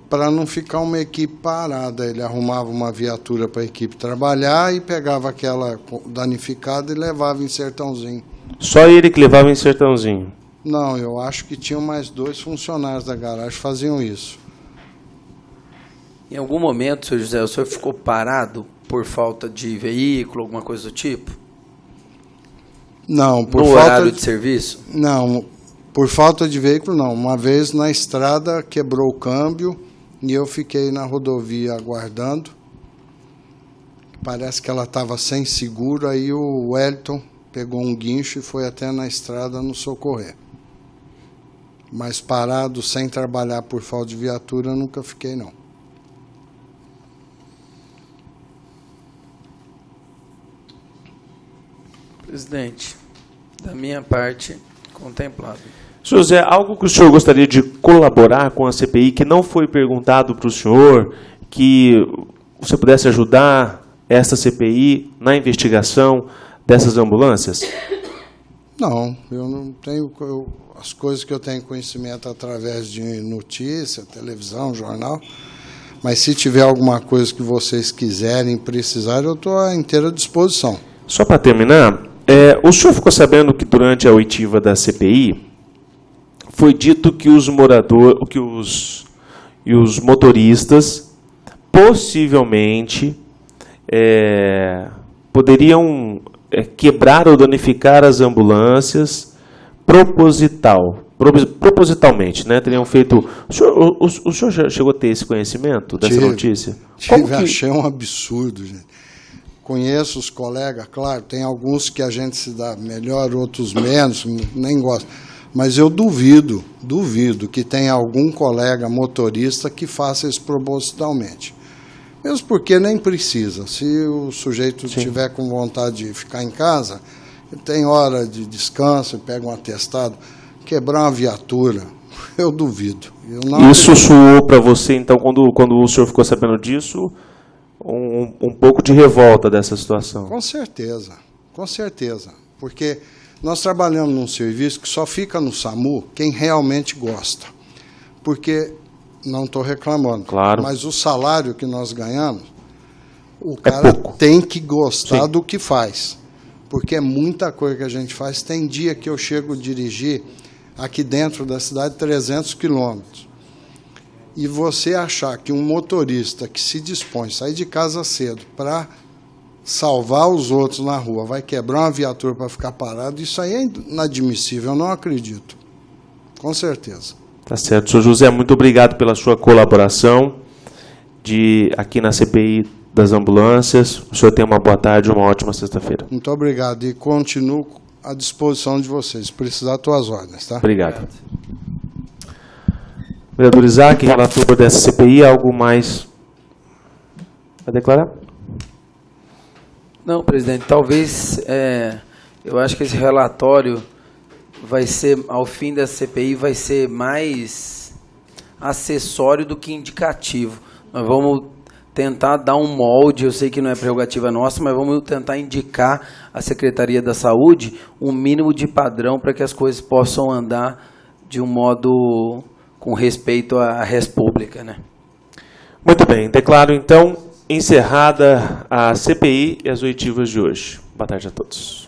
Para não ficar uma equipe parada. Ele arrumava uma viatura para a equipe trabalhar e pegava aquela danificada e levava em Sertãozinho. Só ele que levava em Sertãozinho? Não, eu acho que tinham mais 2 funcionários da garagem que faziam isso. Em algum momento, senhor José, o senhor ficou parado por falta de veículo, alguma coisa do tipo? Não, por No falta horário de serviço? Não, por falta de veículo não. Uma vez na estrada quebrou o câmbio e eu fiquei na rodovia aguardando. Parece que ela estava sem seguro, aí o Wellington pegou um guincho e foi até na estrada nos socorrer. Mas parado, sem trabalhar por falta de viatura, eu nunca fiquei não. Presidente, da minha parte, contemplado. José, algo que o senhor gostaria de colaborar com a CPI que não foi perguntado para o senhor, que você pudesse ajudar essa CPI na investigação dessas ambulâncias? Não, eu não tenho... as coisas que eu tenho conhecimento através de notícia, televisão, jornal, mas se tiver alguma coisa que vocês quiserem, precisar, eu estou à inteira disposição. Só para terminar, o senhor ficou sabendo que durante a oitiva da CPI foi dito que os motoristas possivelmente poderiam quebrar ou danificar as ambulâncias propositalmente, né? Teriam feito. O senhor já chegou a ter esse conhecimento dessa notícia? Achei um absurdo, gente. Conheço os colegas, claro, tem alguns que a gente se dá melhor, outros menos, nem gosto. Mas eu duvido que tenha algum colega motorista que faça isso propositalmente. Mesmo porque nem precisa. Se o sujeito estiver com vontade de ficar em casa, ele tem hora de descanso, pega um atestado, quebrar uma viatura, eu duvido. Isso soou para você, então, quando o senhor ficou sabendo disso, um pouco de revolta dessa situação? Com certeza, porque nós trabalhamos num serviço que só fica no SAMU quem realmente gosta, porque, não estou reclamando, claro, mas o salário que nós ganhamos, o cara tem que gostar do que faz, porque é muita coisa que a gente faz. Tem dia que eu chego a dirigir aqui dentro da cidade 300 quilômetros, e você achar que um motorista que se dispõe a sair de casa cedo para salvar os outros na rua vai quebrar uma viatura para ficar parado, isso aí é inadmissível, eu não acredito. Com certeza. Tá certo. Senhor José, muito obrigado pela sua colaboração aqui na CPI das ambulâncias. O senhor tenha uma boa tarde e uma ótima sexta-feira. Muito obrigado e continuo à disposição de vocês. Se precisar, estou às ordens, tá? Obrigado. Vereador Isaac, relator dessa CPI, algo mais a declarar? Não, presidente, talvez, eu acho que esse relatório vai ser, ao fim da CPI, vai ser mais acessório do que indicativo. Nós vamos tentar dar um molde, eu sei que não é prerrogativa nossa, mas vamos tentar indicar à Secretaria da Saúde um mínimo de padrão para que as coisas possam andar de um modo com respeito à res pública, né? Muito bem, declaro então encerrada a CPI e as oitivas de hoje. Boa tarde a todos.